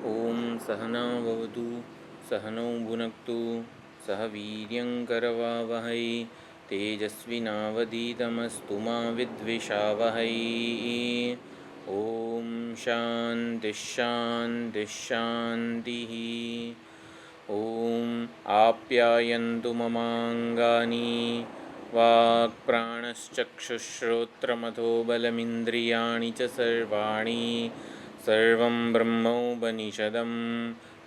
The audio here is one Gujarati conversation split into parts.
ओम सहना भवतु सहनौ भुनक्तु सह वीर्यङ्करवावहै तेजस्विनावधीतमस्तु मा विद्विषावहै। ओम शान्तिः शान्तिः शान्तिः। ओम आप्यायन्तु ममाङ्गानि वाक्प्राणश्चक्षुश्रोत्रमथो बलमिन्द्रियाणि च सर्वाणि सर्वं ब्रह्मोपनिषदं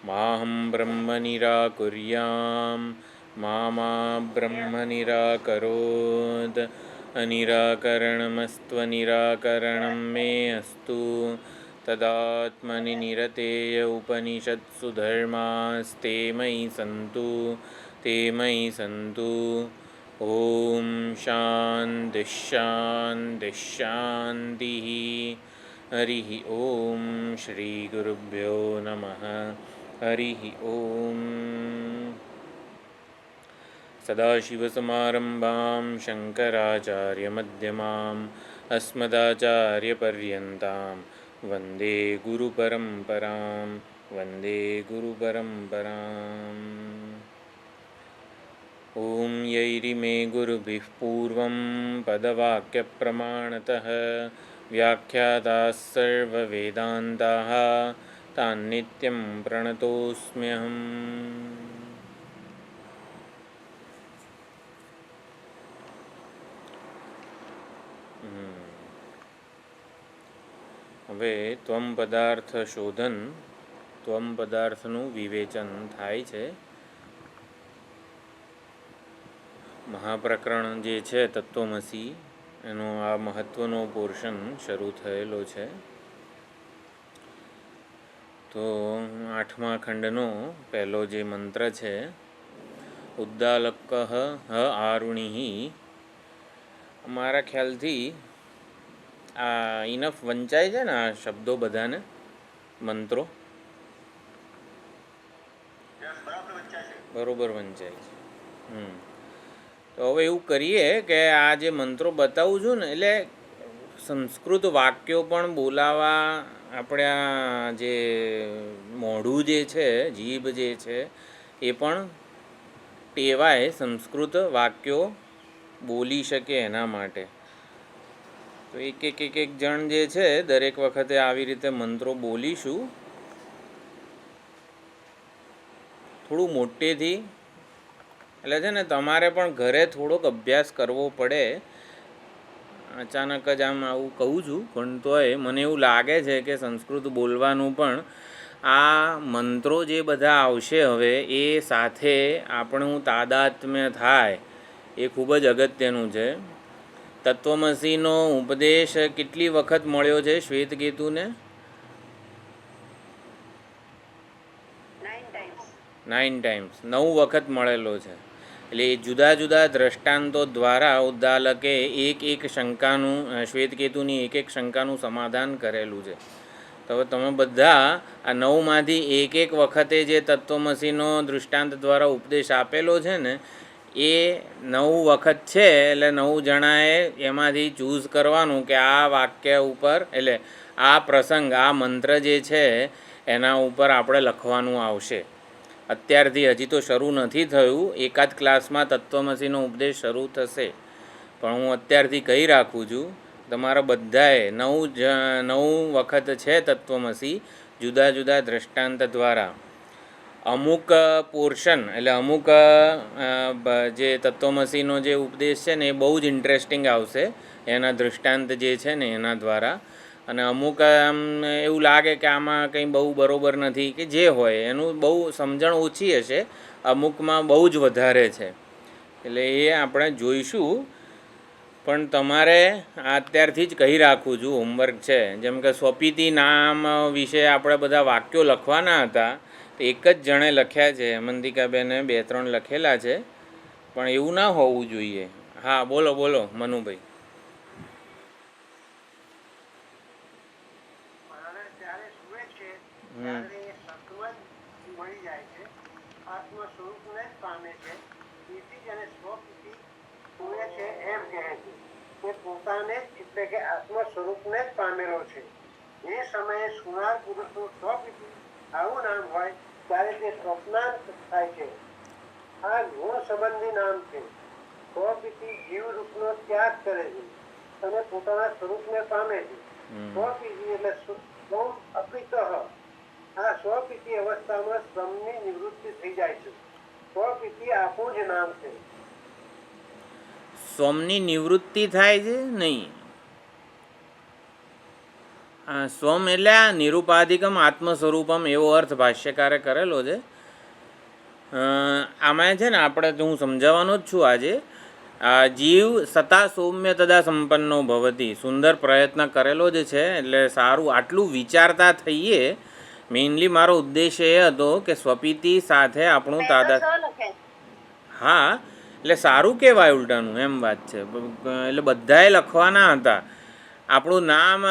माहं ब्रह्म निराकुर्यां मा ब्रह्म निराकरोत्। अनिराकरणमस्त्वनिराकरणं मे अस्तु तदात्मनि निरतेय उपनिषत्सु धर्मास्ते मयि सन्तु ते मयि सन्तु। ओम शान्तिः शान्तिः शान्तिः। हरिः ओम श्री गुरुभ्यो नमः। हरिः ओम। सदाशिवसमारम्भां शङ्कराचार्यमध्यमाम् अस्मदाचार्यपर्यन्तां वन्दे गुरुपरम्परां वन्दे गुरुपरम्पराम्। ॐ यैरिमे गुरुभिः पूर्वं पदवाक्यप्रमाणतः व्याख्याताः सर्ववेदान्ताः तान्नित्यं प्रणतोऽस्म्यहम्। હવે ત્વમ પદાર્થ શોધન ત્વમ પદાર્થનું વિવેચન થાય છે. મહાપ્રકરણ જે છે તત્વમસી એનો આ મહત્વનો પોર્શન શરૂ થયેલો છે. તો 8મા ખંડનો પહેલો જે મંત્ર છે ઉદ્દાલક હ આરુણિ. મારા ખ્યાલથી આ ઇનફ વંચાય છે ને આ શબ્દો બધાને મંત્રો બરોબર વંચાય છે. તો હવે એવું કરીએ કે આ જે મંત્રો બતાવું છું ને એટલે સંસ્કૃત વાક્યો પણ બોલાવા આપણે આ જે મોઢું જે છે જીભ જે છે એ પણ ટેવાય સંસ્કૃત વાક્યો બોલી શકે એના માટે. તો એક જણ જે છે દરેક વખતે આવી રીતે મંત્રો બોલીશું થોડું મોટેથી. એટલે છે ને તમારે પણ ઘરે થોડોક અભ્યાસ કરવો પડે. અચાનક જ આમ આવું કહું છું પણ તોય મને એવું લાગે છે કે સંસ્કૃત બોલવાનું પણ આ મંત્રો જે બધા આવશે હવે એ સાથે આપણું તાદાત્મ્ય થાય એ ખૂબ જ અગત્યનું છે. તત્વમસીનો ઉપદેશ કેટલી વખત મળ્યો છે શ્વેતકેતુને? 9 ટાઈમ્સ 9 વખત મળેલો છે. એટલે એ જુદા જુદા દ્રષ્ટાંતો દ્વારા ઉદ્દાલકે એક શંકાનું શ્વેતકેતુની એક શંકાનું સમાધાન કરેલું છે. તો હવે તમે બધા આ 9માંથી એક વખતે જે તત્વમસીનો દૃષ્ટાંત દ્વારા ઉપદેશ આપેલો છે ને એ 9 વખત છે. એટલે 9 જણાએ એમાંથી ચૂઝ કરવાનું કે આ વાક્ય ઉપર એટલે આ પ્રસંગ આ મંત્ર જે છે એના ઉપર આપણે લખવાનું આવશે. અત્યારથી હજી તો શરૂ નથી થયું. એકાદ ક્લાસમાં તત્વમસીનો ઉપદેશ શરૂ થશે પણ હું અત્યારથી કહી રાખું છું તમારા બધાએ 9 વખત છે તત્વમસી જુદા જુદા દ્રષ્ટાંત દ્વારા. અમુક પોર્શન એટલે અમુક જે તત્વમસીનો જે ઉપદેશ છે ને એ બહુ જ ઇન્ટરેસ્ટિંગ આવશે એના દૃષ્ટાંત જે છે ને એના દ્વારા. અને અમુક આમ એવું લાગે કે આમાં કંઈ બહુ બરોબર નથી કે જે હોય એનું બહુ સમજણ ઓછી હશે, અમુકમાં બહુ જ વધારે છે. એટલે એ આપણે જોઈશું. પણ તમારે અત્યારથી જ કહી રાખું છું હોમવર્ક છે. જેમ કે સ્વપીતિ નામ વિશે આપણે બધા વાક્યો લખવાના હતા તો એક જ જણે લખ્યા છે, હેમંતિકાબેને 2-3 લખેલા છે પણ એવું ના હોવું જોઈએ. હા બોલો બોલો મનુભાઈ. પોતાને એટલે કે આત્મ સ્વરૂપને જ પામેલો છે. એ સમયે સુનાર પુરુષનું સ્વપીતિ આવું નામ હોય ત્યારે તે સ્વપ્નાંત થાય છે. આ ગુણ સંબંધી નામ છે. સ્વપિતિ જીવ રૂપનો ત્યાગ કરે છે અને પોતાના સ્વરૂપને પામે છે. સ્વપિતિ એટલે સ્વમ અપિતઃ. આ સ્વપિતિ અવસ્થામાં શ્રમની નિવૃત્તિ થઈ જાય છે. સ્વપિતિ આપણું જ નામ છે. સ્વમની નિવૃત્તિ થાય છે નહીં. સ્વમ એટલે આ નિરુપાધિકમ આત્મ સ્વરૂપમ એવો અર્થ ભાષ્યકારે કરેલો છે. આમાં છે ને આપણે હું સમજાવવાનો જ છું આજે. જીવ સતા સૌમ્ય તદા સંપન્નો ભવતી સુંદર પ્રયત્ન કરેલો જ છે. એટલે સારું આટલું વિચારતા થઈએ. મેઇનલી મારો ઉદ્દેશ એ હતો કે સ્વપિતિ સાથે આપણું તાદાદ. હા એટલે સારું કહેવાય ઉલટાનું એમ વાત છે. એટલે બધાએ લખવાના હતા. આપણું નામ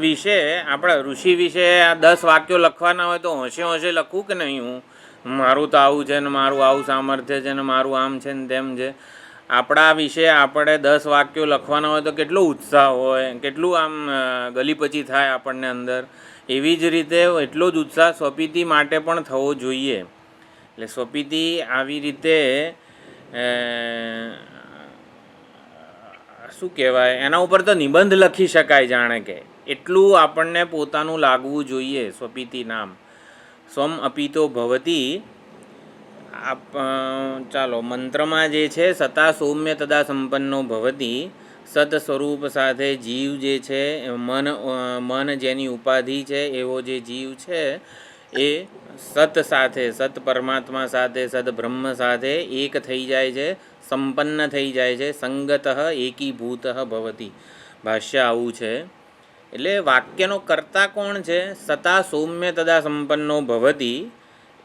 વિશે આપણા ઋષિ વિશે 10 વાક્યો લખવાના હોય તો હોંશે હોંશે લખું કે નહીં હું મારું તો આવું છે ને મારું આવું સામર્થ્ય છે ને મારું આમ છે ને તેમ છે. આપણા વિશે આપણે 10 વાક્યો લખવાના હોય તો કેટલો ઉત્સાહ હોય, કેટલું આમ ગલીપચી થાય આપણને અંદર. એવી જ રીતે એટલો જ ઉત્સાહ સ્વપિતિ માટે પણ થવો જોઈએ. એટલે સ્વપિતિ આવી રીતે શું કહેવાય એના ઉપર તો નિબંધ લખી શકાય. જાણે કે એટલું આપણને પોતાનું લાગવું જોઈએ. સ્વપિતિ નામ સ્વમ અપિતો ભવતી. ચાલો મંત્રમાં જે છે સતા સૌમ્ય તદા સંપન્નો ભવતી. સત સ્વરૂપ સાથે જીવ જે છે મન જેની ઉપાધિ છે એવો જે જીવ છે એ સત સાથે સત પરમાત્મા સાથે સદ બ્રહ્મ સાથે એક થઈ જાય છે, સંપન્ન થઈ જાય છે. સંગત એકીભૂત ભવતી ભાષ્ય આવું છે. એટલે વાક્યનો કર્તા કોણ છે? સતા સૌમ્ય તદા સંપન્નો ભવતી.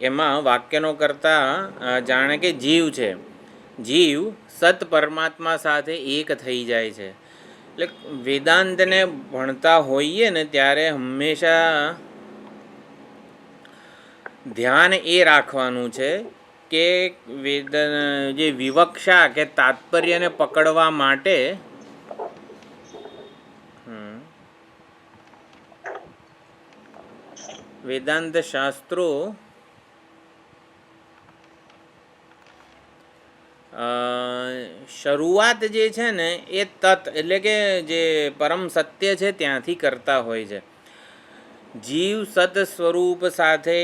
એમાં વાક્યનો કર્તા જાણે કે જીવ છે. જીવ સત પરમાત્મા સાથે એક થઈ જાય છે. એટલે વેદાંતને ભણતા હોઈએ ને ત્યારે હંમેશા ધ્યાન એ રાખવાનું છે કે જે વિવક્ષા કે તાત્પર્યને પકડવા માટે વેદાંત શાસ્ત્રો શરૂઆત જે છે ને એ તત એટલે કે જે પરમ સત્ય છે ત્યાંથી કરતા હોય છે. જીવ સત સ્વરૂપ સાથે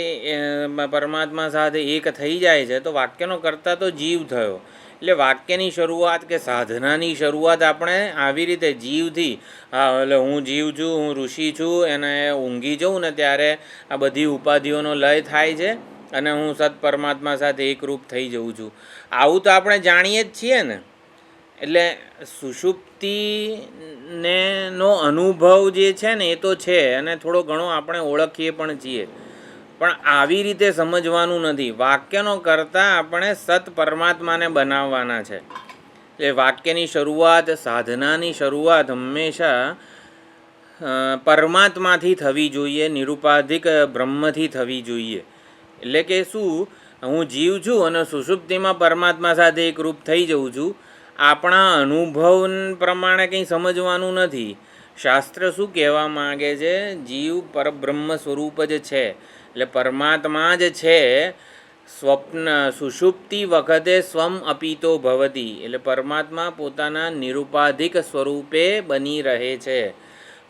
પરમાત્મા સાથે એક થઈ જાય છે તો વાક્યનો કર્તા તો જીવ થયો. એટલે વાક્યની શરૂઆત કે સાધનાની શરૂઆત આપણે આવી રીતે જીવથી. એટલે હું જીવ છું, હું ઋષિ છું, એને ઊંઘી જાઉં ને ત્યારે આ બધી ઉપાધિઓનો લય થાય છે અને હું સત પરમાત્મા સાથે એકરૂપ થઈ જઉં છું. આવું તો આપણે જાણીએ જ છીએ ને. એટલે સુષુપ્તિને નો અનુભવ જે છે ને એ તો છે અને થોડો ઘણો આપણે ઓળખીએ પણ છીએ. પણ આવી રીતે સમજવાનું નથી. વાક્યનો કરતાં આપણે સત પરમાત્માને બનાવવાના છે. એટલે વાક્યની શરૂઆત, સાધનાની શરૂઆત હંમેશા પરમાત્માથી થવી જોઈએ, નિરુપાધિક બ્રહ્મથી થવી જોઈએ. એટલે કે શું, હું જીવ છું અને સુષુપ્તિમાં પરમાત્મા સાથે એકરૂપ થઈ જઉં છું. આપણા અનુભવ પ્રમાણે કંઈ સમજવાનું નથી. શાસ્ત્ર શું કહેવા માગે છે? જીવ પરબ્રહ્મ સ્વરૂપ જ છે. એટલે પરમાત્મા જ છે. સ્વપ્ન સુષુપ્તિ વખતે સ્વમ અપિતો ભવતી. એટલે પરમાત્મા પોતાના નિરુપાધિક સ્વરૂપે બની રહે છે.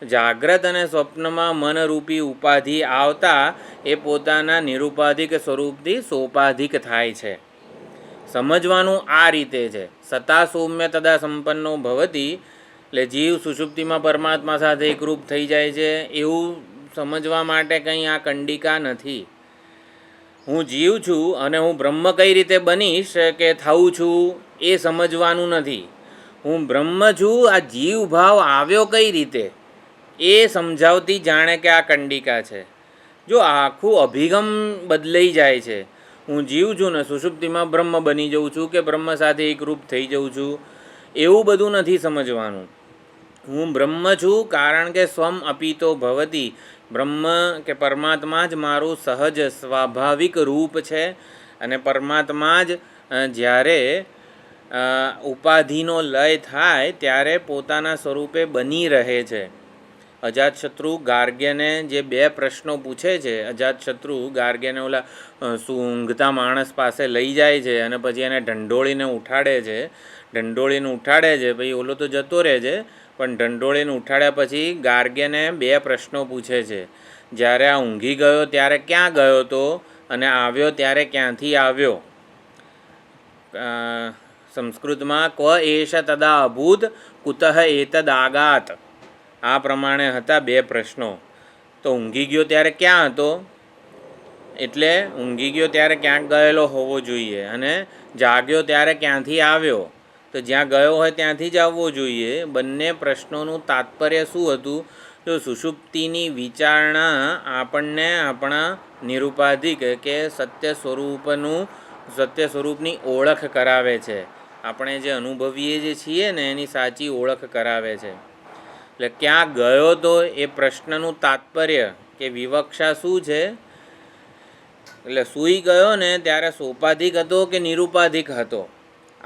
જાગ્રત અને સ્વપ્નમાં મનરૂપી ઉપાધિ આવતા એ પોતાના નિરુપાધિક સ્વરૂપથી સોપાધિક થાય છે. સમજવાનું આ રીતે છે. સતા સૌમ્ય તદા સંપન્નો ભવતી એટલે જીવ સુષુપ્તિમાં પરમાત્મા સાથે એકરૂપ થઈ જાય છે એવું સમજવા માટે કંઈ આ કંડિકા નથી. હું જીવ છું અને હું બ્રહ્મ કઈ રીતે બનીશ કે થાઉં છું એ સમજવાનું નથી. હું બ્રહ્મ છું, આ જીવ ભાવ આવ્યો કઈ રીતે એ સમજાવતી જાણે કે આ કંડિકા છે. જો આખું અભિગમ બદલાઈ જાય છે. હું જીવ છું ને સુષુપ્તિમાં બ્રહ્મ બની જાઉં છું કે બ્રહ્મ સાથે એકરૂપ થઈ જાઉં છું એવું બધું નથી સમજવાનું. હું બ્રહ્મ છું કારણ કે સ્વમ અપિતો ભવતી. બ્રહ્મ કે પરમાત્મા જ મારું સહજ સ્વાભાવિક રૂપ છે અને પરમાત્મા જ જ્યારે ઉપાધિનો લય થાય ત્યારે પોતાના સ્વરૂપે બની રહે છે. અજાતશત્રુ ગાર્ગ્યને જે 2 પ્રશ્નો પૂછે છે, અજાતશત્રુ ગાર્ગ્યને ઓલા ઊંઘતા માણસ પાસે લઈ જાય છે અને પછી એને ઢંઢોળીને ઉઠાડે છે, પછી ઓલો તો જતો રહે છે, પણ ઢંઢોળીને ઉઠાડ્યા પછી ગાર્ગ્યને 2 પ્રશ્નો પૂછે છે. જ્યારે આ ઊંઘી ગયો ત્યારે ક્યાં ગયો હતો અને આવ્યો ત્યારે ક્યાંથી આવ્યો. સંસ્કૃતમાં ક્વ એષ તદા અભૂત કુતઃ એતદ આગાત, આ પ્રમાણે હતા 2 પ્રશ્નો. તો ઊંઘી ગયો ત્યારે ક્યાં હતો, એટલે ઊંઘી ગયો ત્યારે ક્યાંક ગયેલો હોવો જોઈએ, અને જાગ્યો ત્યારે ક્યાંથી આવ્યો, તો જ્યાં ગયો હોય ત્યાંથી જ આવવો જોઈએ. બંને પ્રશ્નોનું તાત્પર્ય શું હતું? તો સુષુપ્તિની વિચારણા આપણને આપણા નિરુપાધિક કે સત્ય સ્વરૂપની ઓળખ કરાવે છે. આપણે જે અનુભવીએ જે છીએ ને એની સાચી ઓળખ કરાવે છે. એટલે ક્યાં ગયો તો એ પ્રશ્નનું તાત્પર્ય કે વિવક્ષા શું છે? એટલે સૂઈ ગયો ને ત્યારે સોપાધિક હતો કે નિરુપાધિક હતો?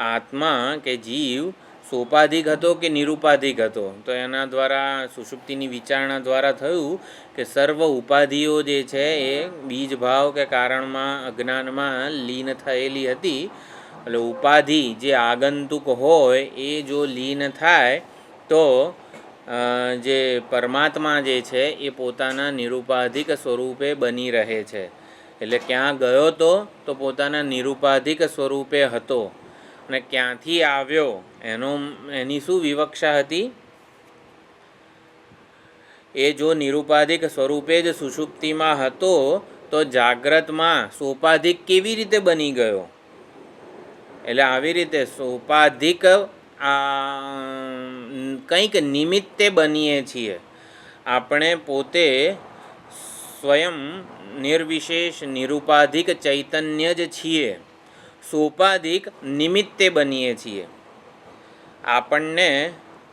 આત્મા કે જીવ સોપાધિક હતો કે નિરુપાધિક હતો? તો એના દ્વારા સુષુપ્તિની વિચારણા દ્વારા થયું કે સર્વ ઉપાધિઓ જે છે એ બીજભાવ કે કારણમાં અજ્ઞાનમાં લીન થયેલી હતી. એટલે ઉપાધિ જે આગંતુક હોય એ જો લીન થાય તો જે પરમાત્મા જે છે એ પોતાના નિરુપાધિક સ્વરૂપે બની રહે છે. એટલે ક્યાં ગયો તો પોતાના નિરુપાધિક સ્વરૂપે હતો, અને ક્યાંથી આવ્યો એની શું વિવક્ષા હતી? એ જો નિરુપાધિક સ્વરૂપે જ સુષુપ્તિમાં હતો તો જાગ્રતમાં સોપાધિક કેવી રીતે બની ગયો? એટલે આવી રીતે સોપાધિક કંઈક નિમિત્તે બનીએ છીએ. આપણે પોતે સ્વયં નિર્વિશેષ નિરુપાધિક ચૈતન્ય જ છીએ, સોપાધિક નિમિત્તે બનીએ છીએ. આપણને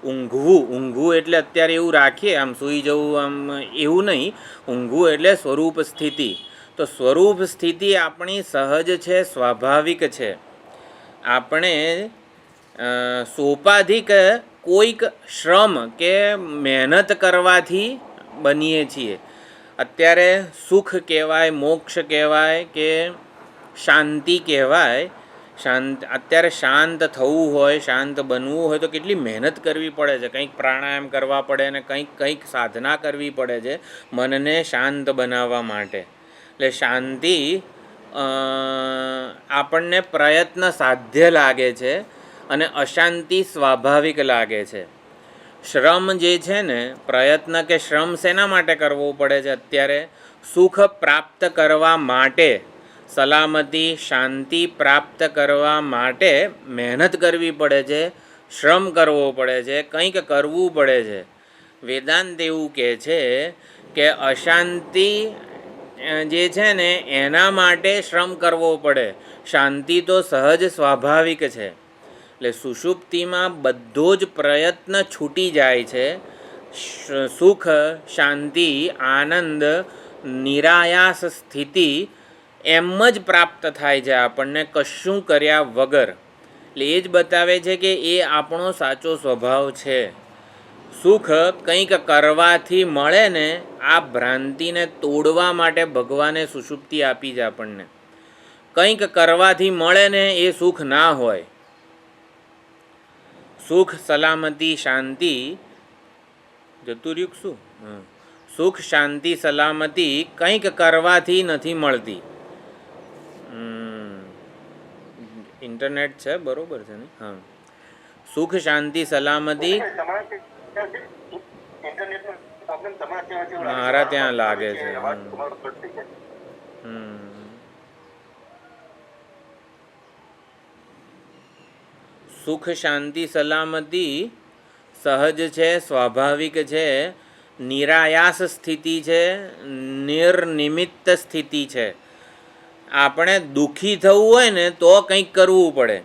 ઊંઘવું એટલે અત્યારે એવું રાખીએ આમ સૂઈ જવું આમ એવું નહીં. ઊંઘવું એટલે સ્વરૂપ સ્થિતિ. તો સ્વરૂપ સ્થિતિ આપણી સહજ છે, સ્વાભાવિક છે. આપણે સોપાધિક કોઈક શ્રમ કે મહેનત કરવાથી બનીએ છીએ. અત્યારે સુખ કહેવાય, મોક્ષ કહેવાય કે શાંતિ કહેવાય. અત્યારે શાંત થવું હોય, શાંત બનવું હોય તો કેટલી મહેનત કરવી પડે છે. કંઈક પ્રાણાયામ કરવા પડે અને કંઈક સાધના કરવી પડે છે મનને શાંત બનાવવા માટે. એટલે શાંતિ આપણને પ્રયત્ન સાધ્ય લાગે છે અને અશાંતિ સ્વાભાવિક લાગે છે. શ્રમ જે છે ને, પ્રયત્ન કે શ્રમ શેના માટે કરવો પડે છે? અત્યારે સુખ પ્રાપ્ત કરવા માટે, સલામતી શાંતિ પ્રાપ્ત કરવા માટે મહેનત કરવી પડે છે, શ્રમ કરવો પડે છે, કંઈક કરવું પડે છે. વેદાંત એવું કહે છે કે અશાંતિ જે છે ને એના માટે શ્રમ કરવો પડે, શાંતિ તો સહજ સ્વાભાવિક છે. એટલે સુષુપ્તિમાં બધો જ પ્રયત્ન છૂટી જાય છે. સુખ, શાંતિ, આનંદ, નિરાયાસ સ્થિતિ એમ જ પ્રાપ્ત થાય છે આપણને, કશું કર્યા વગર. એટલે એ જ બતાવે છે કે એ આપણો સાચો સ્વભાવ છે. સુખ કંઈક કરવાથી મળે ને, આ ભ્રાંતિને તોડવા માટે ભગવાને સુષુપ્તિ આપી છે આપણને. કંઈક કરવાથી મળે ને એ સુખ ના હોય. સુખ, સલામતી, શાંતિ જતું રહ્યું શું? સુખ, શાંતિ, સલામતી કંઈક કરવાથી નથી મળતી. ઇન્ટરનેટ છે બરોબર છે ને? હા, સુખ, શાંતિ, સલામતી મારા ત્યાં લાગે છે. સુખ, શાંતિ, સલામતી સહજ છે, સ્વાભાવિક છે, નિરાયાસ સ્થિતિ છે, નિર્નિમિત્ત સ્થિતિ છે. આપણે દુઃખી થવું હોય ને તો કંઈક કરવું પડે.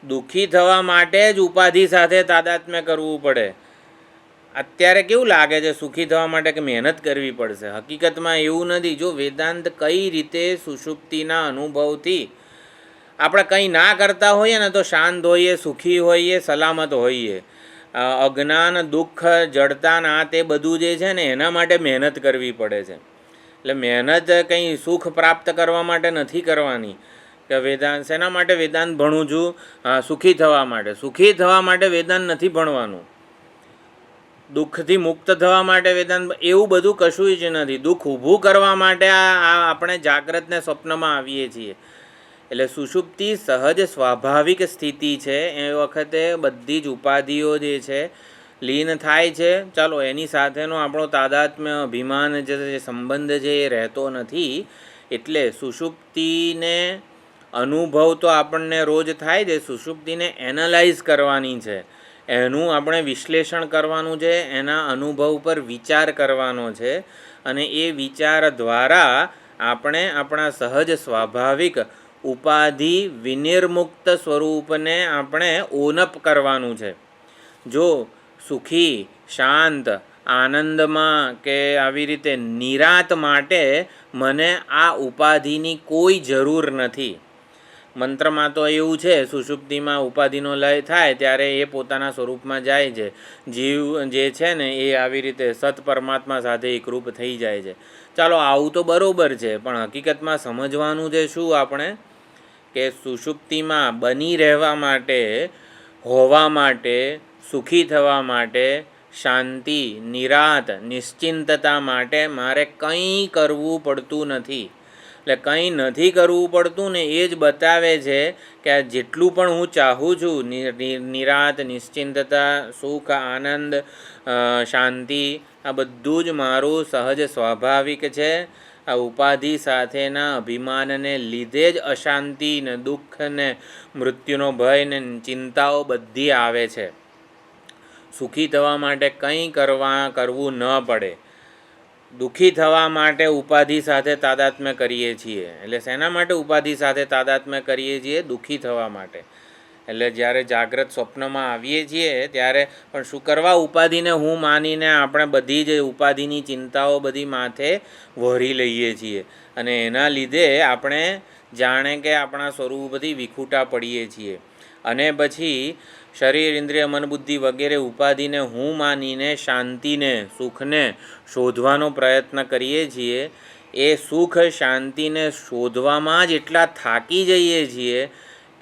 દુઃખી થવા માટે જ ઉપાધિ સાથે તાદાત્મ્ય કરવું પડે. અત્યારે કેવું લાગે છે સુખી થવા માટે કે મહેનત કરવી પડશે? હકીકતમાં એવું નથી. જો વેદાંત કઈ રીતે સુષુપ્તિના અનુભવથી આપણે કંઈ ના કરતા હોઈએ ને તો શાંત હોઈએ, સુખી હોઈએ, સલામત હોઈએ. અજ્ઞાન, દુઃખ, જડતા આ તે બધું જે છે ને એના માટે મહેનત કરવી પડે છે. એટલે મહેનત કંઈ સુખ પ્રાપ્ત કરવા માટે નથી કરવાની કે વેદાંત શેના માટે વેદાંત ભણું છું? સુખી થવા માટે. સુખી થવા માટે વેદાંત નથી ભણવાનું. દુઃખથી મુક્ત થવા માટે વેદાંત એવું બધું કશું જ નથી. દુઃખ ઊભું કરવા માટે આપણે જાગ્રતને સ્વપ્નમાં આવીએ છીએ. એટલે સુષુપ્તિ સહજ સ્વાભાવિક સ્થિતિ છે. એ વખતે બધી જ ઉપાધિઓ જે છે લીન થાય છે. ચાલો એની સાથેનો આપણો તાદાત્મ્ય, અભિમાન, જે સંબંધ છે એ રહેતો નથી. એટલે સુષુપ્તિને અનુભવ તો આપણને રોજ થાય છે. સુષુપ્તિને એનાલાઇઝ કરવાની છે, એનું આપણે વિશ્લેષણ કરવાનું છે, એના અનુભવ પર વિચાર કરવાનો છે. અને એ વિચાર દ્વારા આપણે આપણા સહજ સ્વાભાવિક ઉપાધિ વિનિર્મુક્ત સ્વરૂપને આપણે ઓનપ કરવાનું છે. જો સુખી, શાંત, આનંદમાં કે આવી રીતે નિરાત માટે મને આ ઉપાધિની કોઈ જરૂર નથી. મંત્રમાં તો એવું છે, સુષુપ્તિમાં ઉપાધિનો લય થાય ત્યારે એ પોતાના સ્વરૂપમાં જાય છે. જીવ જે છે ને એ આવી રીતે સત પરમાત્મા સાથે એકરૂપ થઈ જાય છે. ચાલો આવું તો બરાબર છે, પણ હકીકતમાં સમજવાનું છે શું આપણે કે સુષુપ્તિમાં બની રહેવા માટે, હોવા માટે, સુખી થવા માટે, શાંતિ, નિરાત, નિશ્ચિંતતા માટે મારે કંઈ કરવું પડતું નથી. એટલે કંઈ નથી કરવું પડતું ને એ જ બતાવે છે કે આ જેટલું પણ હું ચાહું છું, નિરાત, નિશ્ચિંતતા, સુખ, આનંદ, શાંતિ, આ બધું જ મારું સહજ સ્વાભાવિક છે. આ ઉપાધિ સાથેના અભિમાનને લીધે જ અશાંતિ ને દુઃખ ને મૃત્યુનો ભય ને ચિંતાઓ બધી આવે છે. સુખી થવા માટે કંઈ કરવું ન પડે. દુઃખી થવા માટે ઉપાધિ સાથે તાદાત્મ્ય કરીએ છીએ. એટલે શેના માટે ઉપાધિ સાથે તાદાત્મ્ય કરીએ છીએ? દુઃખી થવા માટે. એટલે જ્યારે જાગ્રત સ્વપ્નમાં આવીએ છીએ ત્યારે પણ શું કરવા? ઉપાધિને હું માનીને આપણે બધી જ ઉપાધિની ચિંતાઓ બધી માથે વહોરી લઈએ છીએ. અને એના લીધે આપણે જાણે કે આપણા સ્વરૂપથી વિખૂટા પડીએ છીએ. અને પછી શરીર, ઇન્દ્રિય, મન, બુદ્ધિ વગેરે ઉપાધિને હું માનીને શાંતિને, સુખને શોધવાનો પ્રયત્ન કરીએ છીએ. એ સુખ, શાંતિને શોધવામાં જ એટલા થાકી જઈએ છીએ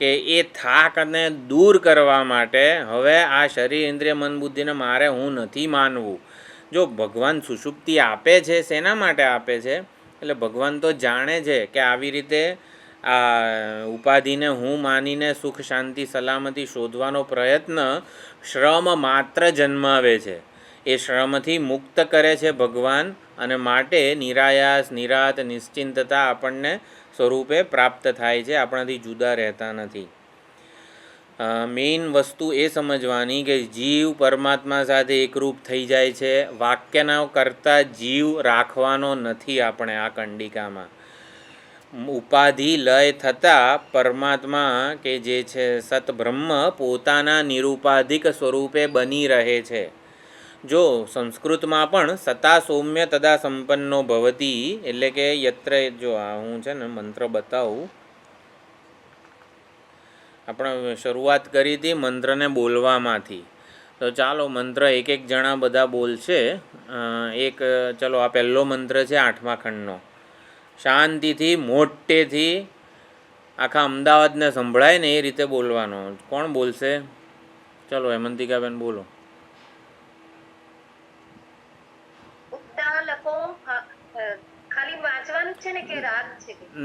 કે એ થાકને દૂર કરવા માટે હવે આ શરીર, ઇન્દ્રિય, મન, બુદ્ધિને મારે હું નથી માનવું. જો ભગવાન સુષુપ્તિ આપે છે, શેના માટે આપે છે? એટલે ભગવાન તો જાણે છે કે આવી રીતે આ ઉપાધિને હું માનીને સુખ, શાંતિ, સલામતી શોધવાનો પ્રયત્ન શ્રમ માત્ર જન્માવે છે. એ શ્રમથી મુક્ત કરે છે ભગવાન, અને માટે નિરાયાસ, નિરાત, નિશ્ચિંતતા આપણને સ્વરૂપે પ્રાપ્ત થાય છે, આપણાથી જુદા રહેતા નથી. મેઇન વસ્તુ એ સમજવાની કે જીવ પરમાત્મા સાથે એકરૂપ થઈ જાય છે. વાક્યના કરતાં જીવ રાખવાનો નથી આપણે આ કંડિકામાં. ઉપાધિ લય થતાં પરમાત્મા કે જે છે સતબ્રહ્મ પોતાના નિરુપાધિક સ્વરૂપે બની રહે છે. જો સંસ્કૃતમાં પણ સતા સૌમ્ય તદા સંપન્નો ભવતી, એટલે કે યત્ર, જો આ હું છે ને મંત્ર બતાવું. આપણે શરૂઆત કરી હતી મંત્રને બોલવામાંથી, તો ચાલો મંત્ર એક એક જણા બધા બોલશે. ચલો આ પહેલો મંત્ર છે 8મા ખંડનો. શાંતિથી મોટેથી આખા અમદાવાદને સંભળાય ને એ રીતે બોલવાનો. કોણ બોલશે? ચલો હેમંતિકાબેન બોલો.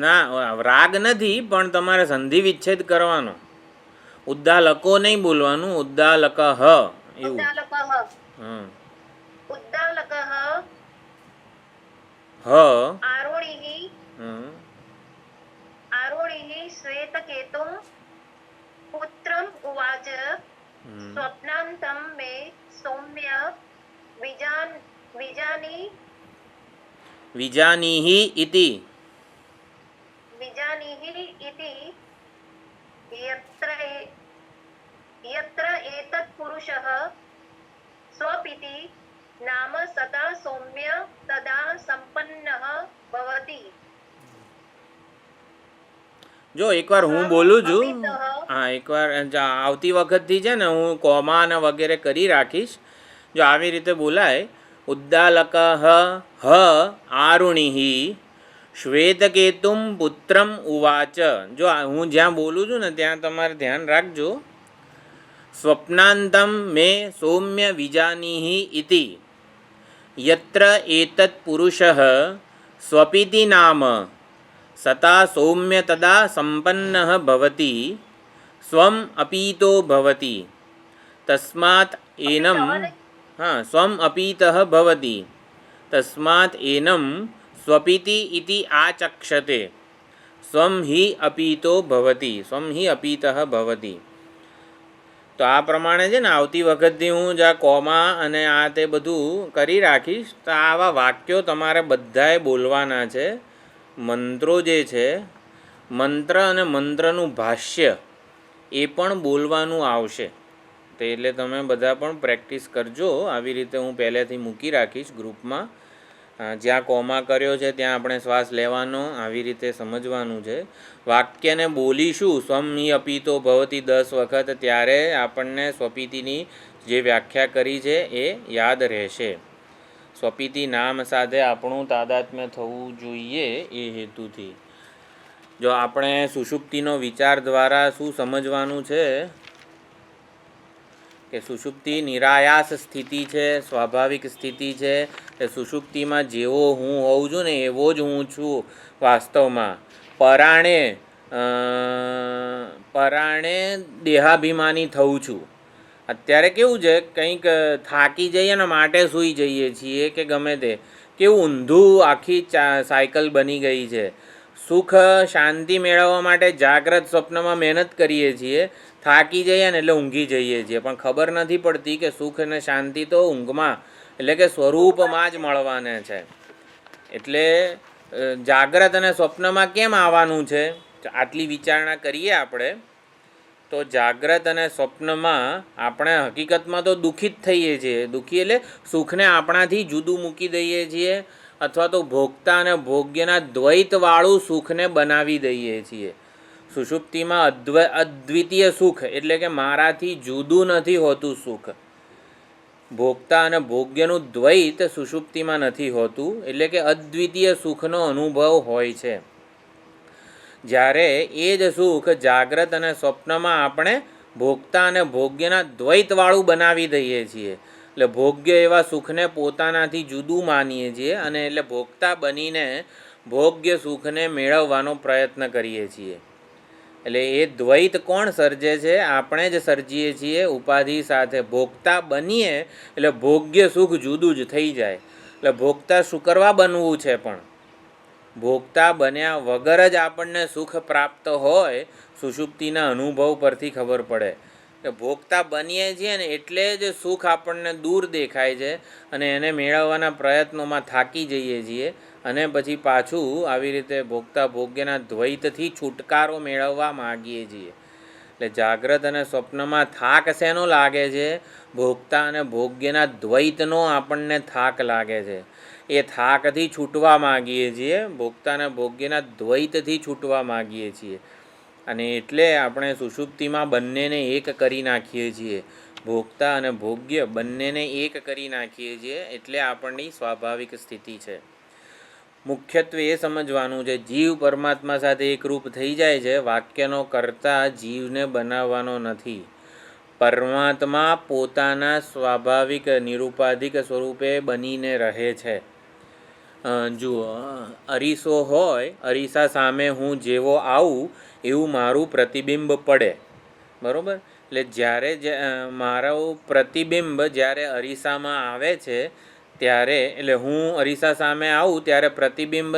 ના, રાગ નથી, પણ તમારે સંધિ વિચ્છેદ કરવાનો. ઉદ્દાલકો નહીં બોલવાનું, ઉદ્દાલક હ એવું. હ આરોણિઃ શ્વેતકેતું પુત્રમ ઉવાચ સ્વપ્નાન્તં મે સૌમ્ય વિજાનીહિ ઇતિ યત્ર એતત પુરુષઃ સ્વપિતિ નામ સદા સૌમ્ય તદા સંપન્નઃ ભવતિ. જો એકવાર હું બોલું છું, હા, એકવાર આવતી વખતથી છે ને હું કોમા અને વગેરે કરી રાખીશ. જો આવી રીતે બોલાય, ઉદ્દાલક હ આરુણિ શ્વેતકેતુમ પુત્રમ ઉવાચ. જો હું જ્યાં બોલું છું ને ત્યાં તમારે ધ્યાન રાખજો. સ્વપ્નાંતમ મે સૌમ્ય વિજાનીહિ ઇતિ યત્ર એતત પુરુષઃ સ્વપિતિ નામ સતા સૌમ્ય તદા સંપન્નઃ ભવતિ સ્વમ અપીતો ભવતિ તસ્માત એનમ સ્વમ અપીતઃ ભવતિ તસ્માત એનમ સ્વપિતિ ઇતિ આચક્ષતે સ્વમ હિ અપીતો ભવતિ સ્વમ હિ અપીતઃ ભવતિ. તો આ પ્રમાણે છે ને આવતી વખતથી હું જ આ કોમા અને આ તે બધું કરી રાખીશ. તો આવા વાક્યો તમારે બધાએ બોલવાના છે. મંત્રો જે છે, મંત્ર અને મંત્રનું ભાષ્ય એ પણ બોલવાનું આવશે. તો એટલે તમે બધા પણ પ્રેક્ટિસ કરજો. આવી રીતે હું પહેલેથી મૂકી રાખીશ ગ્રુપમાં. જ્યાં કોમા કર્યો છે ત્યાં આપણે શ્વાસ લેવાનો, આવી રીતે સમજવાનું છે. વાક્યને બોલીશું સ્વમ હિ અપીતો ભવતી 10 વખત, ત્યારે આપણને સ્વપિતિની જે વ્યાખ્યા કરી છે એ યાદ રહેશે. સ્વપિતિ નામ સાથે આપણું તાદાત્મ્ય થવું જોઈએ એ હેતુથી. જો આપણે સુષુપ્તિનો વિચાર દ્વારા શું સમજવાનું છે કે સુષુપ્તિ નિરાયાસ સ્થિતિ છે, સ્વાભાવિક સ્થિતિ છે. એ સુષુપ્તિમાં જેવો હું હોઉં છું ને એવો જ હું છું વાસ્તવમાં. પરાણે દેહાભિમાની થઉં છું. અત્યારે કેવું છે, કંઈક થાકી જઈએ ને માટે સૂઈ જઈએ છીએ કે ગમે તે, કેવું ઊંધું આખી સાયકલ બની ગઈ છે. સુખ શાંતિ મેળવવા માટે જાગ્રત સ્વપ્નમાં મહેનત કરીએ છીએ, થાકી જઈએ ને એટલે ઊંઘી જઈએ છીએ. પણ ખબર નથી પડતી કે સુખ અને શાંતિ તો ઊંઘમાં એટલે કે સ્વરૂપમાં જ મળવાને છે. એટલે જાગ્રત અને સ્વપ્નમાં કેમ આવવાનું છે, આટલી વિચારણા કરીએ આપણે. તો જાગ્રત અને સ્વપ્નમાં આપણે હકીકતમાં તો દુઃખી જ થઈએ છીએ. દુઃખી એટલે સુખને આપણાથી જુદું મૂકી દઈએ છીએ, અથવા તો ભોગતા અને ભોગ્યના દ્વૈતવાળું સુખને બનાવી દઈએ છીએ. સુષુપ્તિમાં અદ્વિતીય સુખ એટલે કે મારાથી જુદું નથી હોતું સુખ. ભોગતા અને ભોગ્યનું દ્વૈત સુષુપ્તિમાં નથી હોતું, એટલે કે અદ્વિતીય સુખનો અનુભવ હોય છે. જ્યારે એ જ સુખ જાગ્રત અને સ્વપ્નમાં આપણે ભોગતા અને ભોગ્યના દ્વૈતવાળું બનાવી દઈએ છીએ. એટલે ભોગ્ય એવા સુખને પોતાનાથી જુદું માનીએ છીએ અને એટલે ભોગતા બનીને ભોગ્ય સુખને મેળવવાનો પ્રયત્ન કરીએ છીએ. એટલે એ દ્વૈત કોણ સર્જે છે? આપણે જ સર્જીએ છીએ ઉપાધિ સાથે. ભોગતા બનીએ એટલે ભોગ્ય સુખ જુદું જ થઈ જાય. એટલે ભોગતા શું કરવા બનવું છે? પણ ભોગતા બન્યા વગર જ આપણને સુખ પ્રાપ્ત હોય, સુષુપ્તિના અનુભવ પરથી ખબર પડે કે ભોગતા બનીએ છીએ ને એટલે જ સુખ આપણને દૂર દેખાય છે અને એને મેળવવાના પ્રયત્નોમાં થાકી જઈએ છીએ અને પછી પાછું આવી રીતે ભોગતા ભોગ્યના દ્વૈતથી છુટકારો મેળવવા માગીએ છીએ. એટલે જાગ્રત અને સ્વપ્નમાં થાક શેનો લાગે છે? ભોગતા અને ભોગ્યના દ્વૈતનો આપણને થાક લાગે છે. એ થાકથી છૂટવા માગીએ છીએ, ભોગતા અને ભોગ્યના દ્વૈતથી છૂટવા માગીએ છીએ. અને એટલે આપણે સુષુપ્તિમાં બંનેને એક કરી નાખીએ છીએ. ભોગતા અને ભોગ્ય બંનેને એક કરી નાખીએ છીએ. એટલે આપણની સ્વાભાવિક સ્થિતિ છે. મુખ્યત્વે એ સમજવાનું છે, જીવ પરમાત્મા સાથે એકરૂપ થઈ જાય છે. વાક્યનો કર્તા જીવને બનાવવાનો નથી. પરમાત્મા પોતાના સ્વાભાવિક નિરુપાધિક સ્વરૂપે બનીને રહે છે. જુઓ, અરીસો હોય, અરીસા સામે હું જેવો આવું એવું મારું પ્રતિબિંબ પડે, બરાબર? એટલે જ્યારે મારું પ્રતિબિંબ જ્યારે અરીસામાં આવે છે ત્યારે, એટલે હું અરીસા સામે આવું ત્યારે પ્રતિબિંબ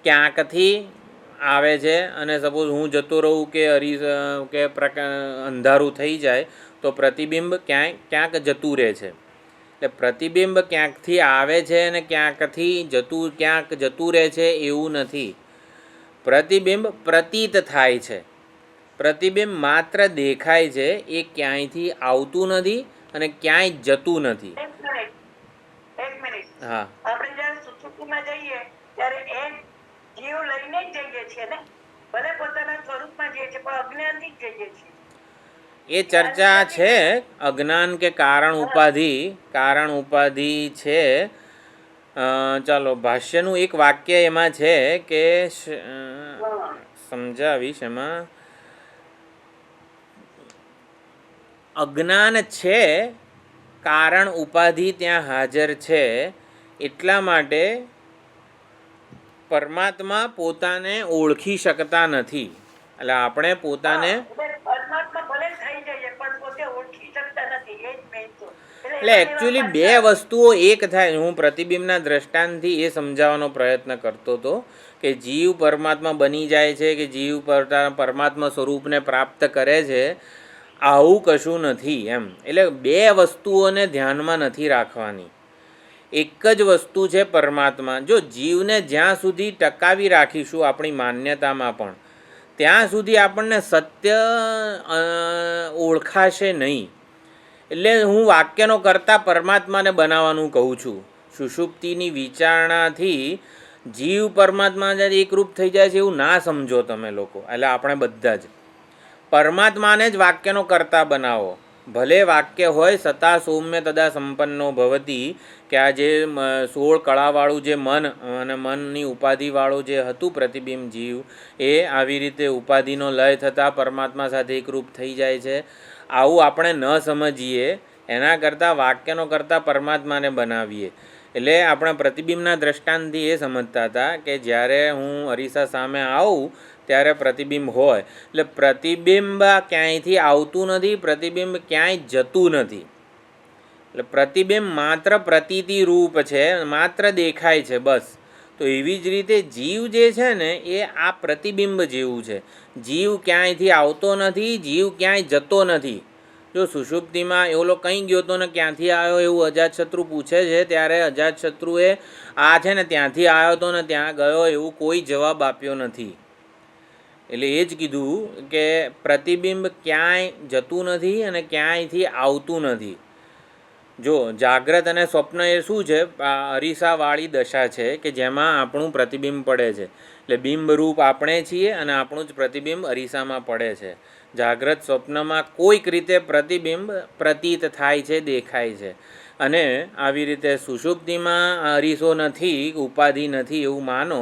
ક્યાંકથી આવે છે. અને સપોઝ હું જતો રહું કે અંધારું થઈ જાય તો પ્રતિબિંબ ક્યાંક જતું રહે છે. એટલે પ્રતિબિંબ ક્યાંકથી આવે છે અને ક્યાંક જતું રહે છે એવું નથી. પ્રતિબિંબ પ્રતીત થાય છે. પ્રતિબિંબ માત્ર દેખાય છે, એ ક્યાંયથી આવતું નથી અને ક્યાંય જતું નથી. એક મિનિટ. હા, આપણે જ્યારે સુષુપ્તિમાં જઈએ ત્યારે એ જીવ લઈને જ જઈએ છીએ ને, ભલે પોતાના સ્વરૂપમાં જઈએ છીએ પણ અજ્ઞાનથી જ જઈએ છીએ. એ ચર્ચા છે. અજ્ઞાન કે કારણ ઉપાધિ છે. ચાલો ભાષ્યનું એક વાક્ય એમાં છે કે સમજાવીશ. એમાં અજ્ઞાન છે, કારણ ઉપાધિ ત્યાં હાજર છે, એટલા માટે પરમાત્મા પોતાને ઓળખી શકતા નથી. એટલે આપણે પોતાને પરમાત્મા ભલે થઈ જઈએ પણ પોતે ઓળખી શકતા નથી. એ જ મેં તો એટલે એકચ્યુઅલી બે વસ્તુઓ એક થાય. હું પ્રતિબિંબના દ્રષ્ટાંતથી એ સમજાવવાનો પ્રયત્ન કરતો હતો કે જીવ પરમાત્મા બની જાય છે કે જીવ પરમાત્મા સ્વરૂપને પ્રાપ્ત કરે છે, આવું કશું નથી એમ. એટલે બે વસ્તુઓને ધ્યાનમાં નથી રાખવાની. એક જ વસ્તુ છે પરમાત્મા. જો જીવને જ્યાં સુધી ટકાવી રાખીશું આપણી માન્યતામાં પણ, ત્યાં સુધી આપણને સત્ય ઓળખાશે નહીં. એટલે હું વાક્યનો કરતાં પરમાત્માને બનાવવાનું કહું છું. સુષુપ્તિની વિચારણાથી જીવ પરમાત્મા જ્યારે એકરૂપ થઈ જાય છે એવું ના સમજો તમે લોકો. એટલે આપણે બધા જ પરમાત્માને જ વાક્યનો કરતા બનાવો. ભલે વાક્ય હોય સતા સૌમ્ય તદા સંપન્નો ભવતી, કે આ જે 16 કળાવાળું જે મન અને મનની ઉપાધિવાળું જે હતું પ્રતિબિંબ જીવ, એ આવી રીતે ઉપાધિનો લય થતાં પરમાત્મા સાથે એકરૂપ થઈ જાય છે. આવું આપણે ન સમજીએ, એના કરતાં વાક્યનો કરતાં પરમાત્માને બનાવીએ. એટલે આપણે પ્રતિબિંબના દ્રષ્ટાંતથી એ સમજતા હતા કે જ્યારે હું અરીસા સામે આવું ત્યારે પ્રતિબિંબ હોય. એટલે પ્રતિબિંબ ક્યાંયથી આવતું નથી, પ્રતિબિંબ ક્યાંય જતું નથી. એટલે પ્રતિબિંબ માત્ર પ્રતીતિ રૂપ છે, માત્ર દેખાય છે બસ. તો એવી જ રીતે જીવ જે છે ને એ આ પ્રતિબિંબ જેવું છે. જીવ ક્યાંયથી આવતો નથી, જીવ ક્યાંય જતો નથી. જો સુષુપ્તિમાં એવલો કંઈ ગયો હતો ને ક્યાંથી આવ્યો એવું અજાતશત્રુ પૂછે છે, ત્યારે અજાતશત્રુએ આ છે ને ત્યાંથી આવ્યો હતો ને ત્યાં ગયો એવું કોઈ જવાબ આપ્યો નથી. એટલે એ જ કીધું કે પ્રતિબિંબ ક્યાંય જતું નથી અને ક્યાંયથી આવતું નથી. જો જાગ્રત અને સ્વપ્ન એ શું છે? અરીસાવાળી દશા છે કે જેમાં આપણું પ્રતિબિંબ પડે છે. એટલે બિંબરૂપ આપણે છીએ અને આપણું જ પ્રતિબિંબ અરીસામાં પડે છે. જાગ્રત સ્વપ્નમાં કોઈક રીતે પ્રતિબિંબ પ્રતીત થાય છે, દેખાય છે. અને આવી રીતે સુષુપ્તિમાં અરીસો નથી, ઉપાધિ નથી એવું માનો,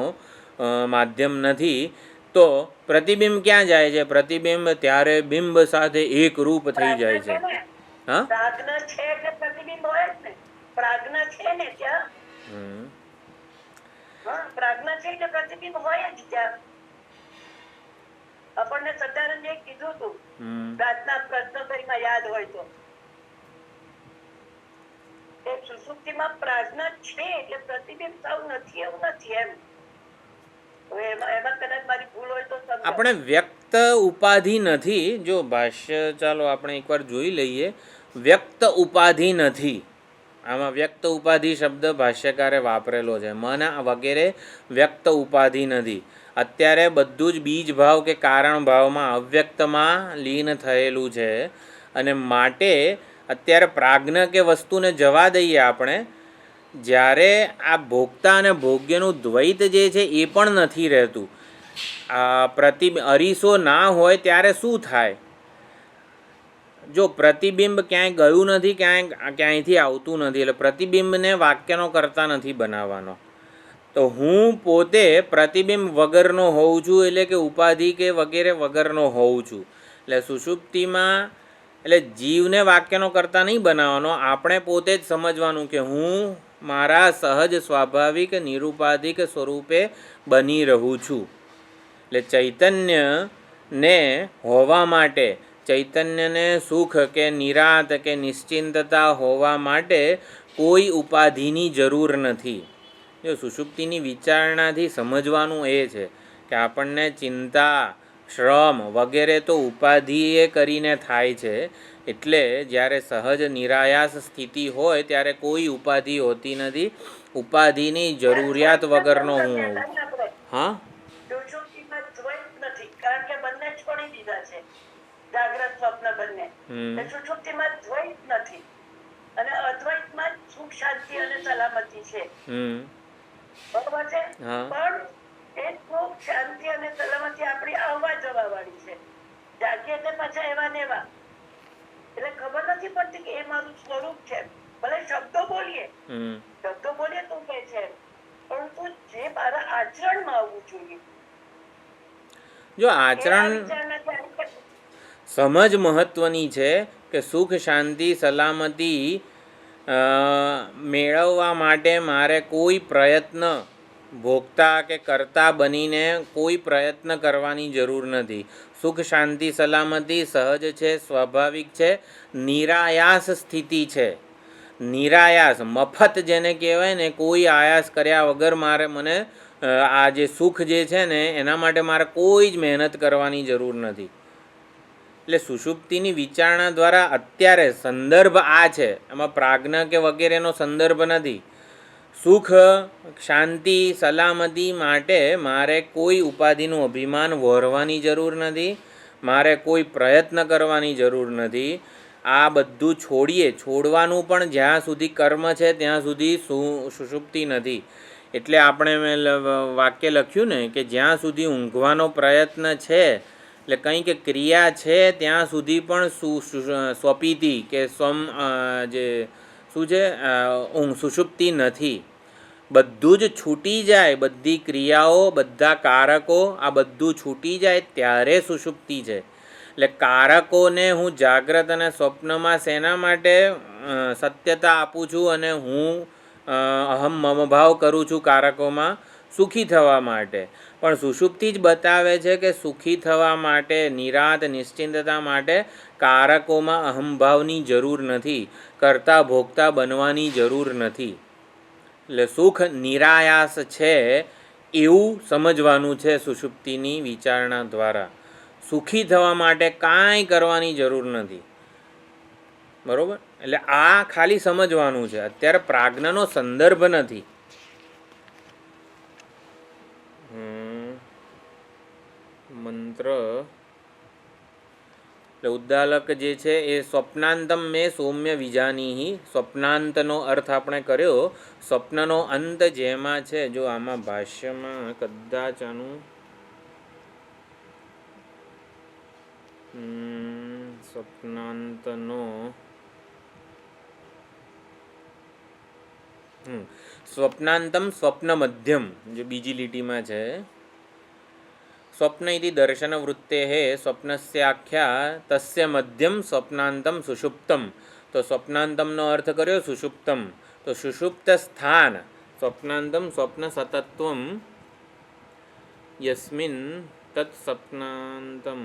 માધ્યમ નથી, તો પ્રતિબિંબ ક્યાં જાય છે? પ્રતિબિંબ ત્યારે બિંબ સાથે એક રૂપ થઈ જાય છે. હા, પ્રાજ્ઞ છે એટલે પ્રતિબિંબ હોય જ ને. પ્રાજ્ઞ છે ને ત્યાં. પ્રાજ્ઞ છે એટલે પ્રતિબિંબ હોય જ ત્યાં. આપણને સદાનંદે કીધું હતું પ્રાર્થના પ્રશ્નોત્તરીમાં યાદ હોય તો, એ સુષુપ્તિમાં પ્રાર્થના છે એટલે પ્રતિબિંબ સાવ નથી એવું નથી એમ. એમાં કદાચ મારી ભૂલ હોય તો આપણે વ્યક્ત ઉપાધિ નથી. જો ભાષ્ય ચાલો આપણે એકવાર જોઈ લઈએ. વ્યક્ત ઉપાધિ નથી. આમાં વ્યક્ત ઉપાધિ શબ્દ ભાષ્યકારે વાપરેલો છે. મન વગેરે વ્યક્ત ઉપાધિ નથી. અત્યારે બધું જ બીજ ભાવ કે કારણ ભાવમાં અવ્યક્તમાં લીન થયેલું છે. અને માટે અત્યારે પ્રાજ્ઞ કે વસ્તુને જવા દઈએ આપણે, જ્યારે આ ભોગતા અને ભોગ્યનું દ્વૈત જે છે એ પણ નથી રહેતું. અરીસો ના હોય ત્યારે શું થાય? જો પ્રતિબિંબ ક્યાંય ગયું નથી, ક્યાંયથી આવતું નથી. એટલે પ્રતિબિંબને વાક્યનો કરતા નથી બનાવવાનો. તો હું પોતે પ્રતિબિંબ વગરનો હોઉં છું, એટલે કે ઉપાધિ કે વગેરે વગરનો હોઉં છું. એટલે સુષુપ્તિમાં એટલે જીવને વાક્યનો કરતા નહીં બનાવવાનો. આપણે પોતે જ સમજવાનું કે હું મારા સહજ સ્વાભાવિક નિરુપાધિક સ્વરૂપે બની રહું છું. એટલે ચૈતન્યને હોવા માટે, ચૈતન્યને સુખ કે નિરાત કે નિશ્ચિંતતા હોવા માટે કોઈ ઉપાધિની જરૂર નથી. જો સુષુપ્તિની વિચારણાથી સમજવાનું એ છે કે આપણને ચિંતા, શ્રમ વગેરે તો ઉપાધિએ કરીને થાય છે. એટલે જ્યારે સહજ નિરાયાસ સ્થિતિ હોય ત્યારે કોઈ ઉપાધિ હોતી નથી. ઉપાધિની જરૂરિયાત વગરનો હું હોઉં. હા, સુષુપ્તિમાં દ્વૈત નથી, કારણ કે બંને છોડી દીધા છે, જાગ્રત સ્વપ્ન બંને. સુષુપ્તિમાં દ્વૈત નથી અને અદ્વૈતમાં સુખ શાંતિ અને સલામતી છે. બરોબર છે. પણ એ સુખ શાંતિ અને સલામતી આપણી આવવા જવા વાળી છે. જાગીએ તે પાછા એવા ને એવા. એટલે ખબર નથી પડતી કે એ મારું સ્વરૂપ છે. ભલે શબ્દો બોલીએ તો કે છે, પરંતુ જે મારા આચરણમાં આવવું જોઈએ. જો આચરણ સમજ મહત્વની છે કે સુખ શાંતિ સલામતી મેળવવા માટે મારે કોઈ પ્રયત્ન ભોગતા કે કરતા બનીને કોઈ પ્રયત્ન કરવાની જરૂર નથી. સુખ શાંતિ સલામતી સહજ છે, સ્વાભાવિક છે, નિરાયાસ સ્થિતિ છે. નિરાયાસ મફત જેને કહેવાય ને, કોઈ આયાસ કર્યા વગર મને આ જે સુખ જે છે ને એના માટે મારે કોઈ જ મહેનત કરવાની જરૂર નથી. એટલે સુષુપ્તિની વિચારણા દ્વારા અત્યારે સંદર્ભ આ છે, એમાં પ્રાજ્ઞ કે વગેરેનો સંદર્ભ નથી. સુખ શાંતિ સલામતી માટે મારે કોઈ ઉપાધિનું અભિમાન વહોરવાની જરૂર નથી, મારે કોઈ પ્રયત્ન કરવાની જરૂર નથી. આ બધું છોડવાનું પણ જ્યાં સુધી કર્મ છે ત્યાં સુધી સુષુપ્તિ નથી. એટલે આપણે મેં વાક્ય લખ્યું ને કે જ્યાં સુધી ઊંઘવાનો પ્રયત્ન છે, એટલે કંઈક ક્રિયા છે ત્યાં સુધી પણ સ્વપીતિ કે જે શું છે સુષુપ્તિ નથી. બધું જ છૂટી જાય, બધી ક્રિયાઓ બધા કારકો આ બધું છૂટી જાય ત્યારે સુષુપ્તિ છે. એટલે કારકોને હું જાગ્રત અને સ્વપ્નમાં શેના માટે સત્યતા આપું છું અને હું અહમ મમભાવ કરું છું કારકોમાં? સુખી થવા માટે. પણ સુષુપ્તિ જ બતાવે છે કે સુખી થવા માટે, નિરાંત નિશ્ચિંતતા માટે કારકોમાં અહમભાવની જરૂર નથી, કરતા ભોગતા બનવાની જરૂર નથી. એટલે સુખ નિરાયાસ છે એવું સમજવાનું છે સુષુપ્તિની વિચારણા દ્વારા. સુખી થવા માટે કાંઈ કરવાની જરૂર નથી. બરાબર? એટલે આ ખાલી સમજવાનું છે, અત્યારે પ્રાજ્ઞનો સંદર્ભ નથી. મંત્ર એટલે ઉદ્દાલક જે છે એ સ્વપ્નાંતમ મેં સૌમ્ય વિજાનીહી. સ્વપ્નાંતનો અર્થ આપણે કર્યો, સ્વપ્નનો અંત જેમાં છે. જો આમાં ભાષ્યમાં કદાચ આનું સ્વપ્નાંતનો સ્વપ્નાંતમ સ્વપ્ન મધ્યમ જે બીજી લીટીમાં છે. સ્વપ્ન ઇતિ દર્શન વૃત્તે સ્વપ્નસ્યાખ્યા તસ્ય મધ્યમ સ્વપ્નાંતમ સુષુપ્તમ. તો સ્વપ્નાંતમનો અર્થ કર્યો સુષુપ્તમ. તો સુષુપ્ત સ્થાન સ્વપ્નાંતમ સ્વપ્ન સતત્વમ યસ્મિન તત્ સ્વપ્નાંતમ.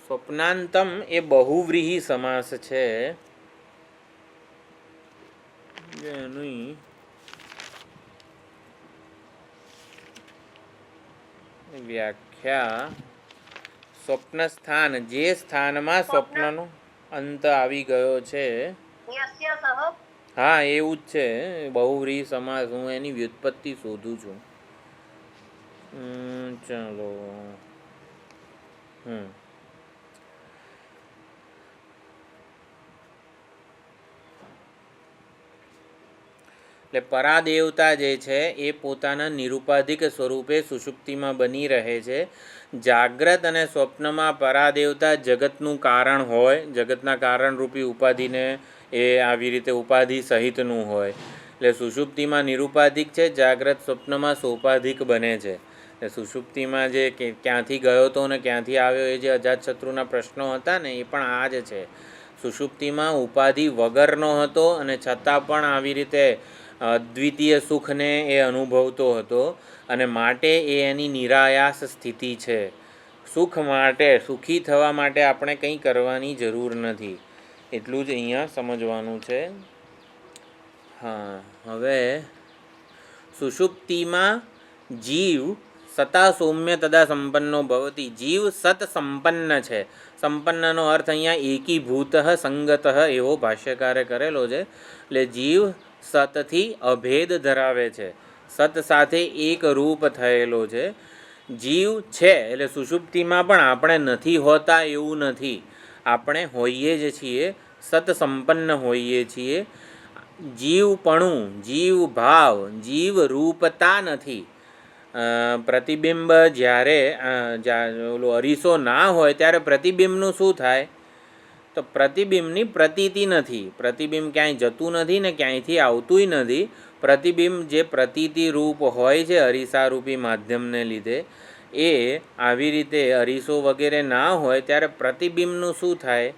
સ્વપ્નાંતમ એ બહુવ્રીહી સમાસ છે. એની વ્યાખ્યા સ્વપ્ન સ્થાન જે સ્થાનમાં સ્વપ્નનો અંત આવી ગયો છે. હા એવું જ છે બહુવ્રીહી સમાસ. હું એની વ્યુત્પત્તિ શોધું છું. ચાલો એટલે પરાદેવતા જે છે એ પોતાના નિરુપાધિક સ્વરૂપે સુષુપ્તિમાં બની રહે છે. જાગ્રત અને સ્વપ્નમાં પરાદેવતા જગતનું કારણ હોય, જગતના કારણરૂપી ઉપાધિને એ આવી રીતે ઉપાધિ સહિતનું હોય. એટલે સુષુપ્તિમાં નિરુપાધિક છે, જાગ્રત સ્વપ્નમાં સોપાધિક બને છે. એટલે સુષુપ્તિમાં જે ક્યાંથી ગયો હતો ને ક્યાંથી આવ્યો એ જે અજાતશત્રુના પ્રશ્નો હતા ને એ પણ આ જ છે. સુષુપ્તિમાં ઉપાધિ વગરનો હતો અને છતાં પણ આવી રીતે અદ્વિતીય સુખને એ અનુભવતો હતો અને માટે એ એની નિરાયાસ સ્થિતિ છે. સુખ માટે, સુખી થવા માટે આપણે કંઈ કરવાની જરૂર નથી. એટલું જ અહીંયા સમજવાનું છે. હા, હવે સુષુપ્તિમાં જીવ સતા સૌમ્ય તદા સંપન્નો ભવતી. જીવ સત સંપન્ન છે. સંપન્નનો અર્થ અહીંયા એકીભૂત સંગત એવો ભાષ્યકારે કરેલો છે. એટલે જીવ સતથી અભેદ ધરાવે છે, સત સાથે એક રૂપ થયેલો છે. જીવ છે એટલે સુષુપ્તિમાં પણ આપણે નથી હોતા એવું નથી. આપણે હોઈએ જ છીએ, સત સંપન્ન હોઈએ છીએ. જીવપણું, જીવ ભાવ, જીવ રૂપતા નથી. પ્રતિબિંબ જ્યારે ઓલું અરીસો ના હોય ત્યારે પ્રતિબિંબનું શું થાય? તો પ્રતિબિંબની પ્રતીતિ નથી. પ્રતિબિંબ ક્યાંય જતું નથી ને ક્યાંયથી આવતુંય નથી. પ્રતિબિંબ જે પ્રતીતિ રૂપ હોય છે અરીસારૂપી માધ્યમને લીધે, એ આવી રીતે અરીસો વગેરે ના હોય ત્યારે પ્રતિબિંબનું શું થાય?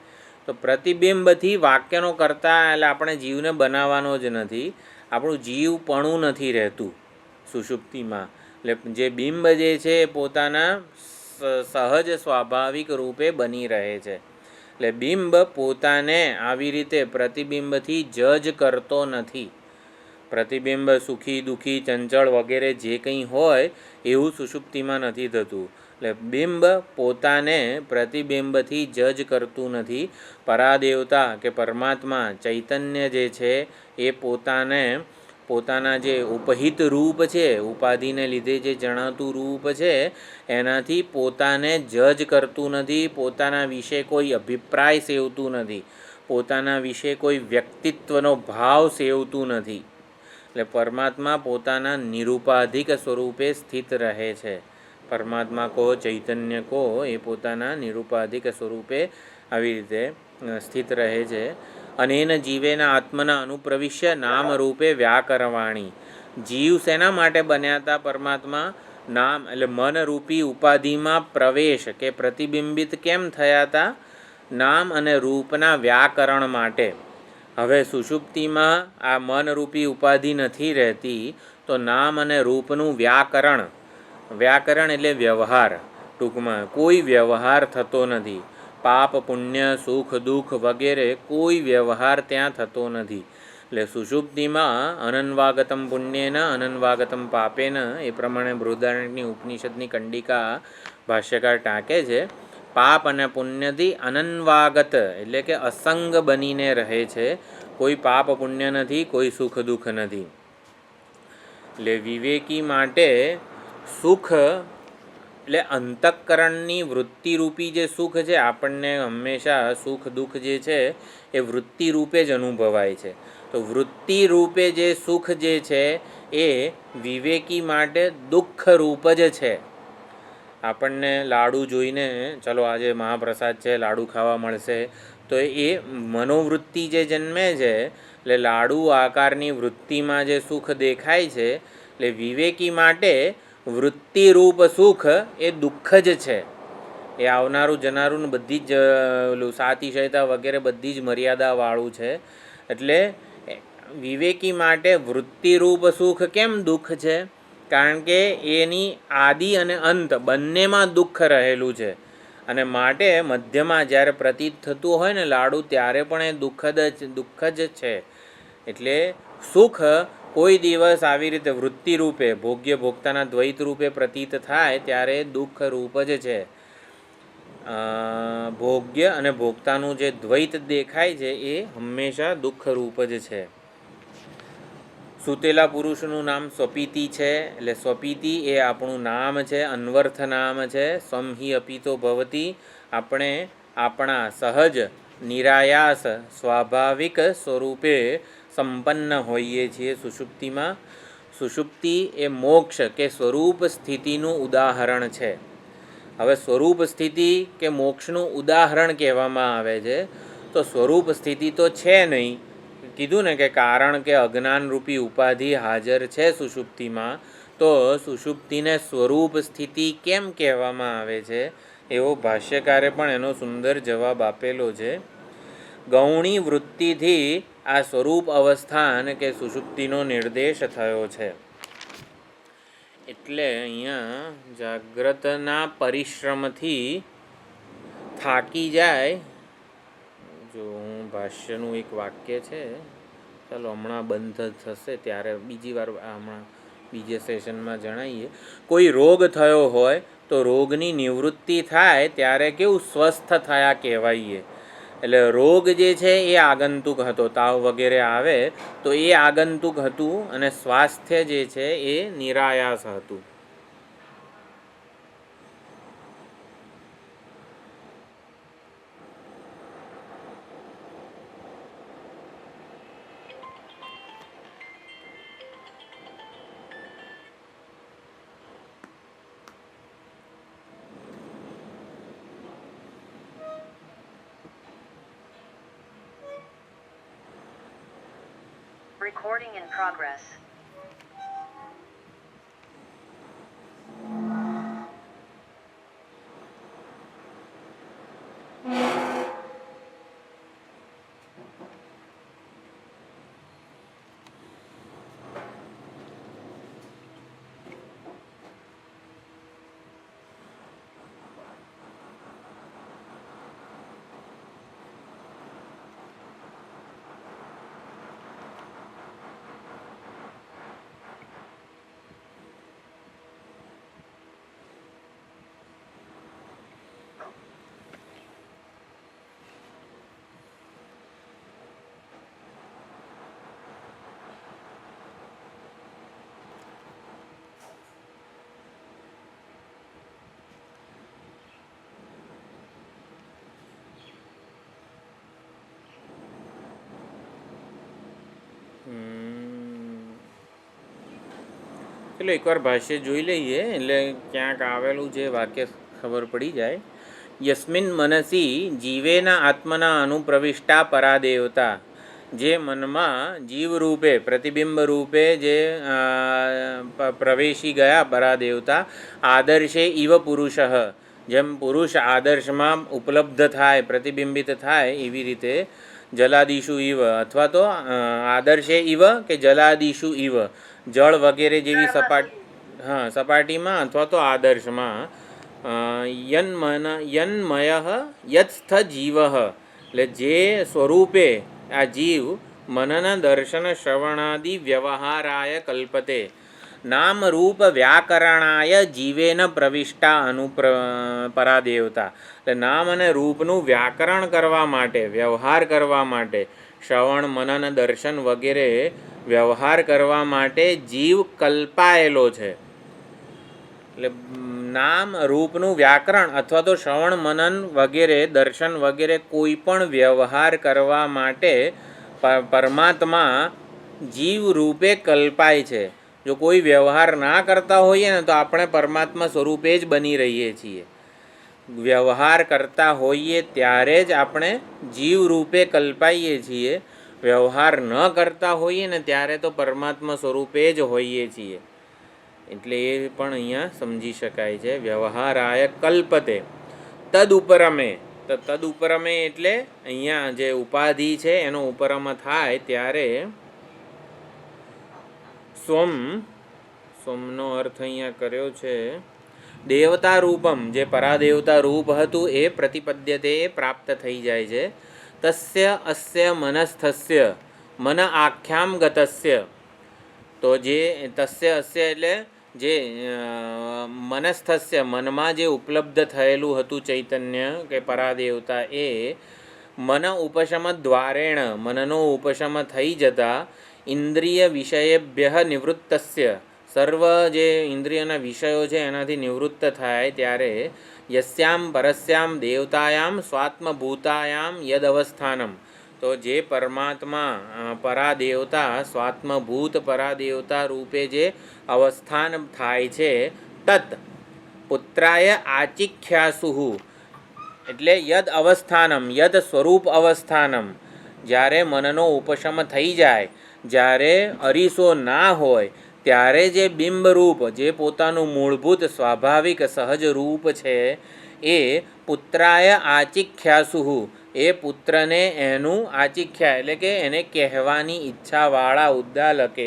તો પ્રતિબિંબથી વાક્યનો કરતા એટલે આપણે જીવને બનાવવાનો જ નથી. આપણું જીવપણું નથી રહેતું સુષુપ્તિમાં. એટલે જે બિંબ જે છે એ પોતાના સહજ સ્વાભાવિક રૂપે બની રહે છે. એટલે બિંબ પોતાને આવી રીતે પ્રતિબિંબથી જજ કરતો નથી. પ્રતિબિંબ સુખી દુઃખી ચંચળ વગેરે જે કંઈ હોય એવું સુષુપ્તિમાં નથી થતું. એટલે બિંબ પોતાને પ્રતિબિંબથી જજ કરતું નથી. પરાદેવતા કે પરમાત્મા ચૈતન્ય જે છે એ પોતાના જે ઉપહિત રૂપ છે, ઉપાધિને લીધે જે જણાતું રૂપ છે, એનાથી પોતાને જજ કરતું નથી. પોતાના વિશે કોઈ અભિપ્રાય સેવતું નથી. પોતાના વિશે કોઈ વ્યક્તિત્વનો ભાવ સેવતું નથી. એટલે પરમાત્મા પોતાના નિરુપાધિક સ્વરૂપે સ્થિત રહે છે. પરમાત્મા કહો ચૈતન્ય કહો એ પોતાના નિરુપાધિક સ્વરૂપે આવી રીતે સ્થિત રહે છે. અનેન જીવેના આત્મના અનુપ્રવિશ્ય નામ રૂપે વ્યાકરવાણી. જીવ શેના માટે બન્યા હતા? પરમાત્મા નામ એટલે મનરૂપી ઉપાધિમાં પ્રવેશ કે પ્રતિબિંબિત કેમ થયા હતા? નામ અને રૂપના વ્યાકરણ માટે. હવે સુષુપ્તિમાં આ મનરૂપી ઉપાધિ નથી રહેતી, તો નામ અને રૂપનું વ્યાકરણ એટલે વ્યવહાર. ટૂંકમાં કોઈ વ્યવહાર થતો નથી. પાપ પુણ્ય સુખ દુઃખ વગેરે કોઈ વ્યવહાર ત્યાં થતો નથી. એટલે સુષુપ્તિમાં અનન્વાગતમ પુણ્યેન અનન્વાગતમ પાપેન એ પ્રમાણે બૃહદારણ્યકની ઉપનિષદની કંડિકા ભાષ્યકાર ટાંકે છે. પાપ અને પુણ્યથી અનન્વાગત એટલે કે અસંગ બનીને રહે છે. કોઈ પાપ પુણ્ય નથી, કોઈ સુખ દુઃખ નથી. એટલે વિવેકી માટે સુખ એટલે અંતઃકરણની વૃત્તિરૂપી જે સુખ છે, આપણને હંમેશા સુખ દુઃખ જે છે એ વૃત્તિરૂપે જ અનુભવાય છે. તો વૃત્તિરૂપે જે સુખ જે છે એ વિવેકી માટે દુઃખરૂપ જ છે. આપણને લાડુ જોઈને ચલો આજે મહાપ્રસાદ છે, લાડુ ખાવા મળશે, તો એ મનોવૃત્તિ જે જન્મે છે, એટલે લાડુ આકારની વૃત્તિમાં જે સુખ દેખાય છે, એટલે વિવેકી માટે વૃત્તિરૂપ સુખ એ દુઃખ જ છે. એ આવનારું જનારું બધી જ સાતિશયતા વગેરે બધી જ મર્યાદાવાળું છે. એટલે વિવેકી માટે વૃત્તિરૂપ સુખ કેમ દુઃખ છે? કારણ કે એની આદિ અને અંત બંનેમાં દુઃખ રહેલું છે. અને માટે મધ્યમાં જ્યારે પ્રતીત થતું હોય ને લાડુ, ત્યારે પણ એ દુઃખ જ છે. એટલે સુખ કોઈ દિવસ આવી રીતે વૃત્તિરૂપે ભોગ્ય ભોગતાના દ્વૈત રૂપે પ્રતીત થાય ત્યારે દુઃખરૂપ જ છે. ભોગ્ય અને ભોગતાનું જે દ્વૈત દેખાય છે એ હંમેશા દુઃખરૂપ જ છે. સુતેલા પુરુષનું નામ સ્વપીતિ છે. એટલે સ્વપીતિ એ આપણું નામ છે, અન્વર્થ નામ છે. સ્વંહિ અપિતો ભવતી. આપણે આપણા સહજ નિરાયાસ સ્વાભાવિક સ્વરૂપે સંપન્ન હોઈએ છીએ સુષુપ્તિમાં. સુષુપ્તિ એ મોક્ષ કે સ્વરૂપ સ્થિતિનું ઉદાહરણ છે. હવે સ્વરૂપ સ્થિતિ કે મોક્ષનું ઉદાહરણ કહેવામાં આવે છે, તો સ્વરૂપ સ્થિતિ તો છે નહીં. કીધું ને કે કારણ કે અજ્ઞાનરૂપી ઉપાધિ હાજર છે સુષુપ્તિમાં, તો સુષુપ્તિને સ્વરૂપ સ્થિતિ કેમ કહેવામાં આવે છે એવો ભાષ્યકારે પણ એનો સુંદર જવાબ આપેલો છે. ગૌણી વૃત્તિથી આ સ્વરૂપ અવસ્થાન કે સુષુપ્તિનો નિર્દેશ થયો છે. એટલે અહીંયા જાગ્રતના પરિશ્રમથી થાકી જાય. જો હું ભાષ્યનું એક વાક્ય છે, ચાલો હમણાં બંધ થશે ત્યારે બીજી વાર હમણાં બીજે સેશનમાં જણાવીએ. કોઈ રોગ થયો હોય તો રોગની નિવૃત્તિ થાય ત્યારે કેવું સ્વસ્થ થયા કહેવાઈએ. એટલે રોગ જે છે એ આગંતુક હતો, તાવ વગેરે આવે તો એ આગંતુક હતું અને સ્વાસ્થ્ય જે છે એ નિરાયાસ હતું. Recording in progress. ચલો એકવાર ભાષ્ય જોઈ લઈએ એટલે ક્યાંક આવેલું જે વાક્ય ખબર પડી જાય. યસ્મિન મનસી જીવેના આત્મના અનુપ્રવિષ્ટા પરાદેવતા, જે મનમાં જીવરૂપે પ્રતિબિંબ રૂપે જે પ્રવેશી ગયા પરાદેવતા, આદર્શે ઇવ પુરુષ, જેમ પુરુષ આદર્શમાં ઉપલબ્ધ થાય પ્રતિબિંબિત થાય એવી રીતે જલાદિશુ ઇવ, અથવા તો આદર્શે ઇવ કે જલાદિશુ ઇવ, જળ વગેરે જેવી સપાટીમાં અથવા તો આદર્શમાં યન્મય યત્સ્થ જીવ, એટલે જે સ્વરૂપે આ જીવ મનન દર્શન શ્રવણાદિ વ્યવહારાય કલ્પતે, નામ રૂપ વ્યાકરણાય જીવેન પ્રવિષ્ટા પરાદેવતા, એટલે નામ અને રૂપનું વ્યાકરણ કરવા માટે વ્યવહાર કરવા માટે શ્રવણ મનન દર્શન વગેરે વ્યવહાર કરવા માટે જીવ કલ્પાયેલો છે. એટલે નામ રૂપનું વ્યાકરણ અથવા તો શ્રવણ મનન વગેરે દર્શન વગેરે કોઈ પણ વ્યવહાર કરવા માટે પરમાત્મા જીવ રૂપે કલ્પાય છે. જો કોઈ વ્યવહાર ના કરતા હોઈએ ને તો આપણે પરમાત્મા સ્વરૂપે જ બની રહીએ છીએ. વ્યવહાર કરતા હોઈએ ત્યારે જ આપણે જીવ રૂપે કલ્પાઈએ છીએ. વ્યવહાર ન કરતા હોઈએ ને ત્યારે તો પરમાત્મા સ્વરૂપે જ હોઈએ છીએ. એટલે એ પણ અહીંયા સમજી શકાય છે. વ્યવહારાય કલ્પતે તદ ઉપરમે, તો તદ ઉપરમે એટલે અહીંયા જે ઉપાધિ છે એનો ઉપરમ થાય ત્યારે સ્વમનો અર્થ અહીંયા કર્યો છે દેવતા રૂપમ, જે પરાદેવતા રૂપ હતું એ પ્રતિપદ્યતે પ્રાપ્ત થઈ જાય છે. તસ્ય અસ્ય મનસ્થસ્ય મન આખ્યામ ગતસ્ય, તો જે તસ્ય અસ્ય એટલે જે મનસ્થસ્ય મનમાં જે ઉપલબ્ધ થયેલું હતું ચૈતન્ય કે પરાદેવતા, એ મન ઉપશમ દ્વારેણ મનનો ઉપશમ થઈ જતા ઇન્દ્રિય વિષયેભ્ય નિવૃત્તસ્ય, સર્વ જે ઇન્દ્રિયના વિષયો છે એનાથી નિવૃત્ત થાય ત્યારે યસ્યામ પરસ્યામ દેવતાયામ સ્વાત્મભૂતાયામ યદ અવસ્થાનમ, તો જે પરમાત્મા પરાદેવતા સ્વાત્મભૂત પરાદેવતા રૂપે જે અવસ્થાન થાય છે, તત પુત્રાય આચિખ્યાસુહુ, એટલે યદ અવસ્થાનમ યદ સ્વરૂપ અવસ્થાનમ, જ્યારે મનનો ઉપશમ થઈ જાય, જ્યારે અરીસો ના હોય ત્યારે જે બિંબરૂપ જે પોતાનું મૂળભૂત સ્વાભાવિક સહજ રૂપ છે એ પુત્રાય આચિખ્યાસુહુ, એ પુત્રને એનું આચિખ્યા એટલે કે એને કહેવાની ઈચ્છાવાળા ઉદ્દાલક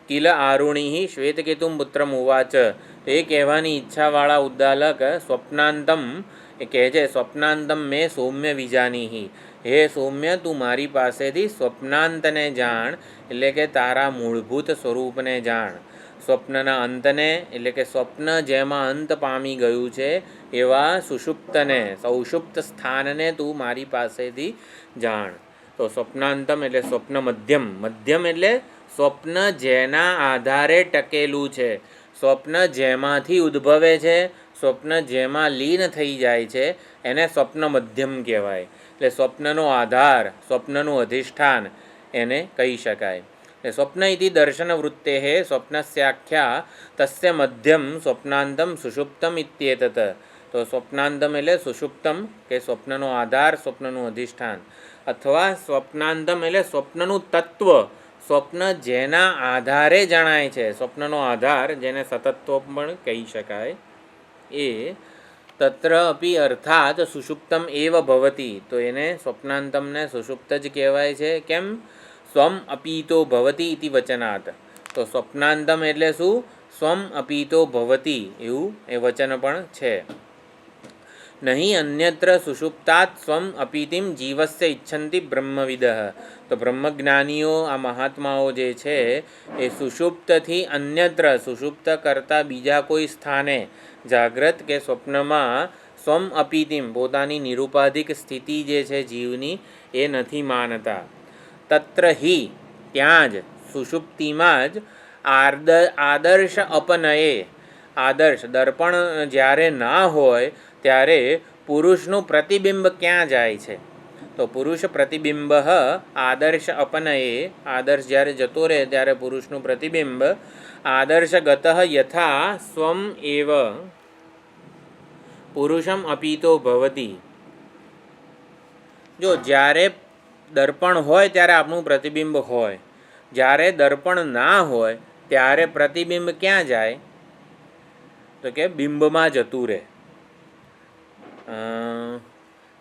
કિલ આરુણિ શ્વેતકેતુમ પુત્રમ ઉવાચ, તો એ કહેવાની ઈચ્છાવાળા ઉદ્દાલક સ્વપ્નાંતમ એ કહે છે, સ્વપ્નાંતમ મેં સૌમ્ય વિજાનીહિ, હે સૌમ્ય તું મારી પાસેથી સ્વપ્નાંતને જાણ, એટલે કે તારા મૂળભૂત સ્વરૂપને જાણ. સ્વપ્નના અંતને એટલે કે સ્વપ્ન જેમાં અંત પામી ગયું છે એવા સુષુપ્તને સૌષુપ્ત સ્થાનને તું મારી પાસેથી જાણ. તો સ્વપ્નાંતમ એટલે સ્વપ્ન મધ્યમ, મધ્યમ એટલે સ્વપ્ન જેના આધારે ટકેલું છે, સ્વપ્ન જેમાંથી ઉદ્ભવે છે, સ્વપ્ન જેમાં લીન થઈ જાય છે એને સ્વપ્ન મધ્યમ કહેવાય. એટલે સ્વપ્નનો આધાર, સ્વપ્નનું અધિષ્ઠાન એને કહી શકાય. સ્વપ્ન ઇતિ દર્શન વૃત્તે સ્વપ્નસ્યાખ્યા તસ્ય મધ્યમ સ્વપ્નાંતમ સુષુપ્તમ ઇત્યેતત. તો સ્વપ્નાંતમ એટલે સુષુપ્તમ કે સ્વપ્નનો આધાર, સ્વપ્નનું અધિષ્ઠાન. અથવા સ્વપ્નાંતમ એટલે સ્વપ્નનું તત્વ, સ્વપ્ન જેના આધારે જણાય છે, સ્વપ્નનો આધાર જેને સતત્વ પણ કહી શકાય, એ તત્ર અપી અર્થાત સુષુપ્તમ એવ ભવતી, તો એને સ્વપ્નાંતમને સુષુપ્ત જ કહેવાય છે. કેમ? સ્વમ અપીતો ભવતી ઇતિ વચનાત. તો સ્વપ્નાંતમ એટલે શું? સ્વમ અપીતો ભવતી એવું એ વચન પણ છે. નહીં અન્યત્ર સુષુપ્તાત સ્વમ અપીતિમ જીવસ્ય ઈચ્છન્તિ બ્રહ્મવિદઃ. તો બ્રહ્મજ્ઞાનીઓ, આ મહાત્માઓ જે છે એ સુષુપ્તથી અન્યત્ર, સુષુપ્ત કરતાં બીજા કોઈ સ્થાને, જાગ્રત કે સ્વપ્નમાં સ્વમ અપીતિમ પોતાની નિરુપાધિક સ્થિતિ જે છે જીવની એ નથી માનતા. તત્ર હિ ત્યાં જ સુષુપ્તિમાં જ આદર્શ અપનયે, આદર્શ દર્પણ જ્યારે ના હોય ત્યારે પુરુષનું પ્રતિબિંબ ક્યાં જાય છે? તો પુરુષ પ્રતિબિંબ આદર્શ અપનયે, આદર્શ જ્યારે જતો રહે ત્યારે પુરુષનું પ્રતિબિંબ આદર્શગત યથા સ્વમ એવ પુરુષમ અપીતો ભવતી. જો જ્યારે દર્પણ હોય ત્યારે આપણું પ્રતિબિંબ હોય, જ્યારે દર્પણ ના હોય ત્યારે પ્રતિબિંબ ક્યાં જાય? તો કે બિંબમાં જતું રહે.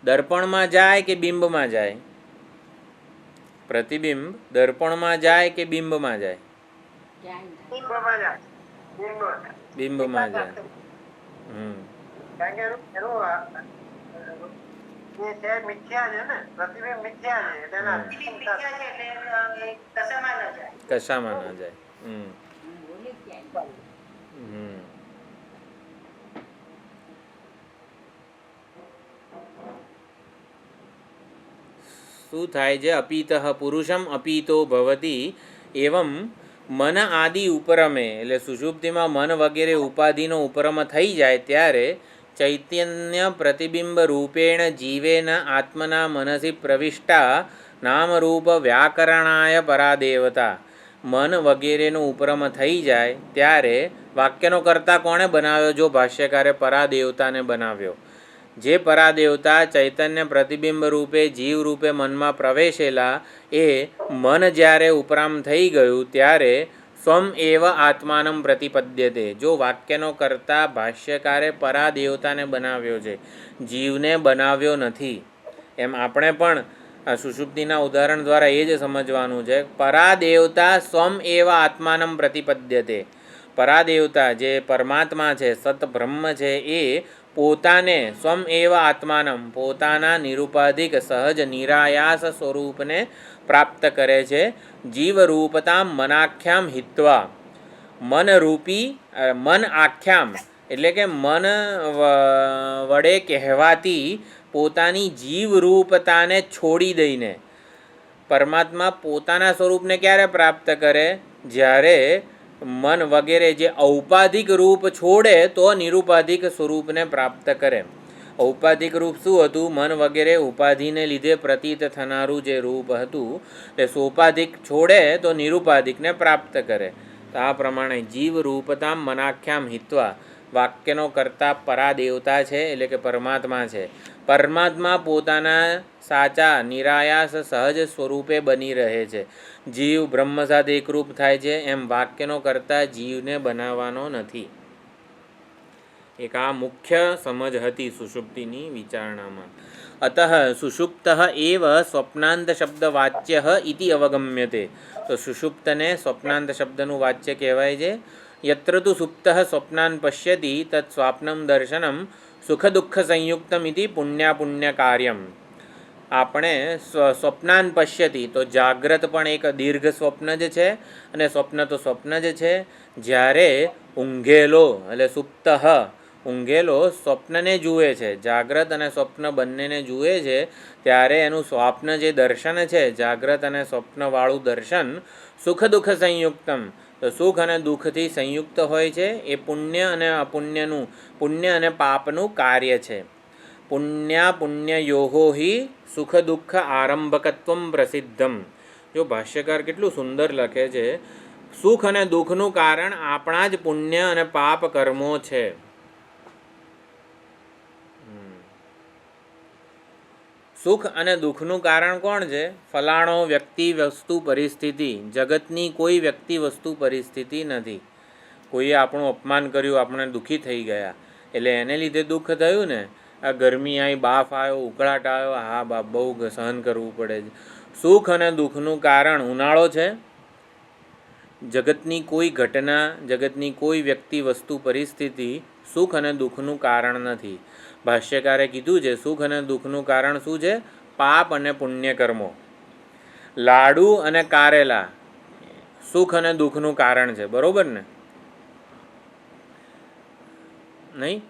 દર્પણમાં જાય કે બિંબમાં જાય? પ્રતિબિંબ દર્પણમાં જાય કે બિંબમાં જાય? બિંબમાં જાય. બિંબમાં જાય. કારણ કે એનું એ છે મિથ્યા છે ને, પ્રતિબિંબ મિથ્યા છે એટલે એના કશામાં ના જાય. શું થાય છે? અપીતઃ પુરુષમ અપીતો ભવતી એવમ મન આદિ ઉપરમે, એટલે સુષુપ્તિમાં મન વગેરે ઉપાધિનો ઉપરમ થઈ જાય ત્યારે ચૈતન્ય પ્રતિબિંબ રૂપેણ જીવેન આત્મના મનસી પ્રવિષ્ટા નામરૂપ વ્યાકરણાય પરાદેવતા. મન વગેરેનો ઉપરમ થઈ જાય ત્યારે વાક્યનો કર્તા કોણે બનાવ્યો? જો ભાષ્યકારે પરાદેવતાને બનાવ્યો. જે પરાદેવતા ચૈતન્ય પ્રતિબિંબ રૂપે જીવ રૂપે મનમાં પ્રવેશેલા એ મન જ્યારે ઉપરામ થઈ ગયું ત્યારે સ્વમ એવ આત્માનમ પ્રતિપદ્યતે. જો વાક્યનો કર્તા ભાષ્યકારે પરાદેવતાને બનાવ્યો છે, જીવને બનાવ્યો નથી. એમ આપણે પણ સુષુપ્તિના ઉદાહરણ દ્વારા એ જ સમજવાનું છે. પરાદેવતા સ્વમ એવ આત્માનમ પ્રતિપદ્યતે. પરાદેવતા જે પરમાત્મા છે, સત બ્રહ્મ છે, એ પોતાને સ્વમ એવ આત્માનમ પોતાના નિરુપાધિક સહજ નિરાયાસ સ્વરૂપને પ્રાપ્ત કરે છે. જીવરૂપતામ મનાખ્યામ હિત્વા. મનરૂપી મન આખ્યામ એટલે કે મન વડે કહેવાતી પોતાની જીવરૂપતાને છોડી દઈને પરમાત્મા પોતાના સ્વરૂપને ક્યારે પ્રાપ્ત કરે? જ્યારે મન વગેરે જે ઔપાધિક રૂપ છોડે તો નિરુપાધિક સ્વરૂપને પ્રાપ્ત કરે. ઔપાધિક રૂપ શું હતું? મન વગેરે ઉપાધિને લીધે પ્રતીત થનારું જે રૂપ હતું તે સોપાધિક છોડે તો નિરુપાધિકને પ્રાપ્ત કરે. તો આ પ્રમાણે જીવ રૂપતામ મનાખ્યામ હિત્વા. વાક્યનો કર્તા પરાદેવતા છે એટલે કે પરમાત્મા છે. પરમાત્મા પોતાના સાચા નિરાયાસ સહજ સ્વરૂપે બની રહે છે. જીવ બ્રહ્મ સાથે એકરૂપ થાય છે. એમ વાક્યનો કર્તા જીવને બનાવવાનો નથી. એક આ મુખ્ય સમજ હતી સુષુપ્તિની વિચારણામાં. અતઃ સુષુપ્ત એવ સ્વપ્નાંત શબ્દ વાચ્ય ઇતિ અવગમ્યતે. તો સુષુપ્તને સ્વપ્નાંત શબ્દનું વાચ્ય કહેવાય છે. યત્ર તુ સુપ્ત સ્વપ્નાન પશ્યતિ તत् સ્વાપ્નમ દર્શનમ સુખ દુઃખ સંયુક્તમ ઇતિ પુણ્યાપુણ્ય કાર્યમ. આપણે સ્વપ્નાન પશ્યતિ તો જાગ્રત પણ એક દીર્ઘ સ્વપ્ન જ છે અને સ્વપ્ન તો સ્વપ્ન જ છે. જ્યારે ઊંઘેલો એટલે સુપ્ત ઊંઘેલો સ્વપ્નને જુએ છે, જાગ્રત અને સ્વપ્ન બંનેને જુએ છે, ત્યારે એનું સ્વપ્ન જે દર્શન છે, જાગ્રત અને સ્વપ્નવાળું દર્શન સુખ દુઃખ સંયુક્તમ, તો સુખ અને દુઃખથી સંયુક્ત હોય છે. એ પુણ્ય અને અપુણ્યનું, પુણ્ય અને પાપનું કાર્ય છે. પુણ્યાપુણ્યયોહો હિ સુખ દુઃખ આરંભકત્વમ પ્રસિદ્ધમ. જો ભાષ્યકાર કેટલું સુંદર લખે છે. સુખ અને દુઃખનું કારણ આપણા જ પુણ્ય અને પાપ કર્મો છે. સુખ અને દુઃખનું કારણ કોણ છે? ફલાણો વ્યક્તિ વસ્તુ પરિસ્થિતિ. જગતની કોઈ વ્યક્તિ વસ્તુ પરિસ્થિતિ નથી. કોઈએ આપણું અપમાન કર્યું, આપણે દુઃખી થઈ ગયા, એટલે એને લીધે દુઃખ થયું ને. આ ગરમી આવી, બાફ આવ્યો, ઉકળાટ આવ્યો, હા બાપ બહુ સહન કરવું પડે છે. સુખ અને દુઃખનું કારણ ઉનાળો છે. જગતની કોઈ ઘટના, જગતની કોઈ વ્યક્તિ વસ્તુ પરિસ્થિતિ સુખ અને દુઃખનું કારણ નથી. ભાષ્યકારે કીધું છે સુખ અને દુઃખનું કારણ શું છે? પાપ અને પુણ્ય કર્મો. લાડુ અને કારેલા સુખ અને દુઃખનું કારણ છે, બરોબર ને? નહીં?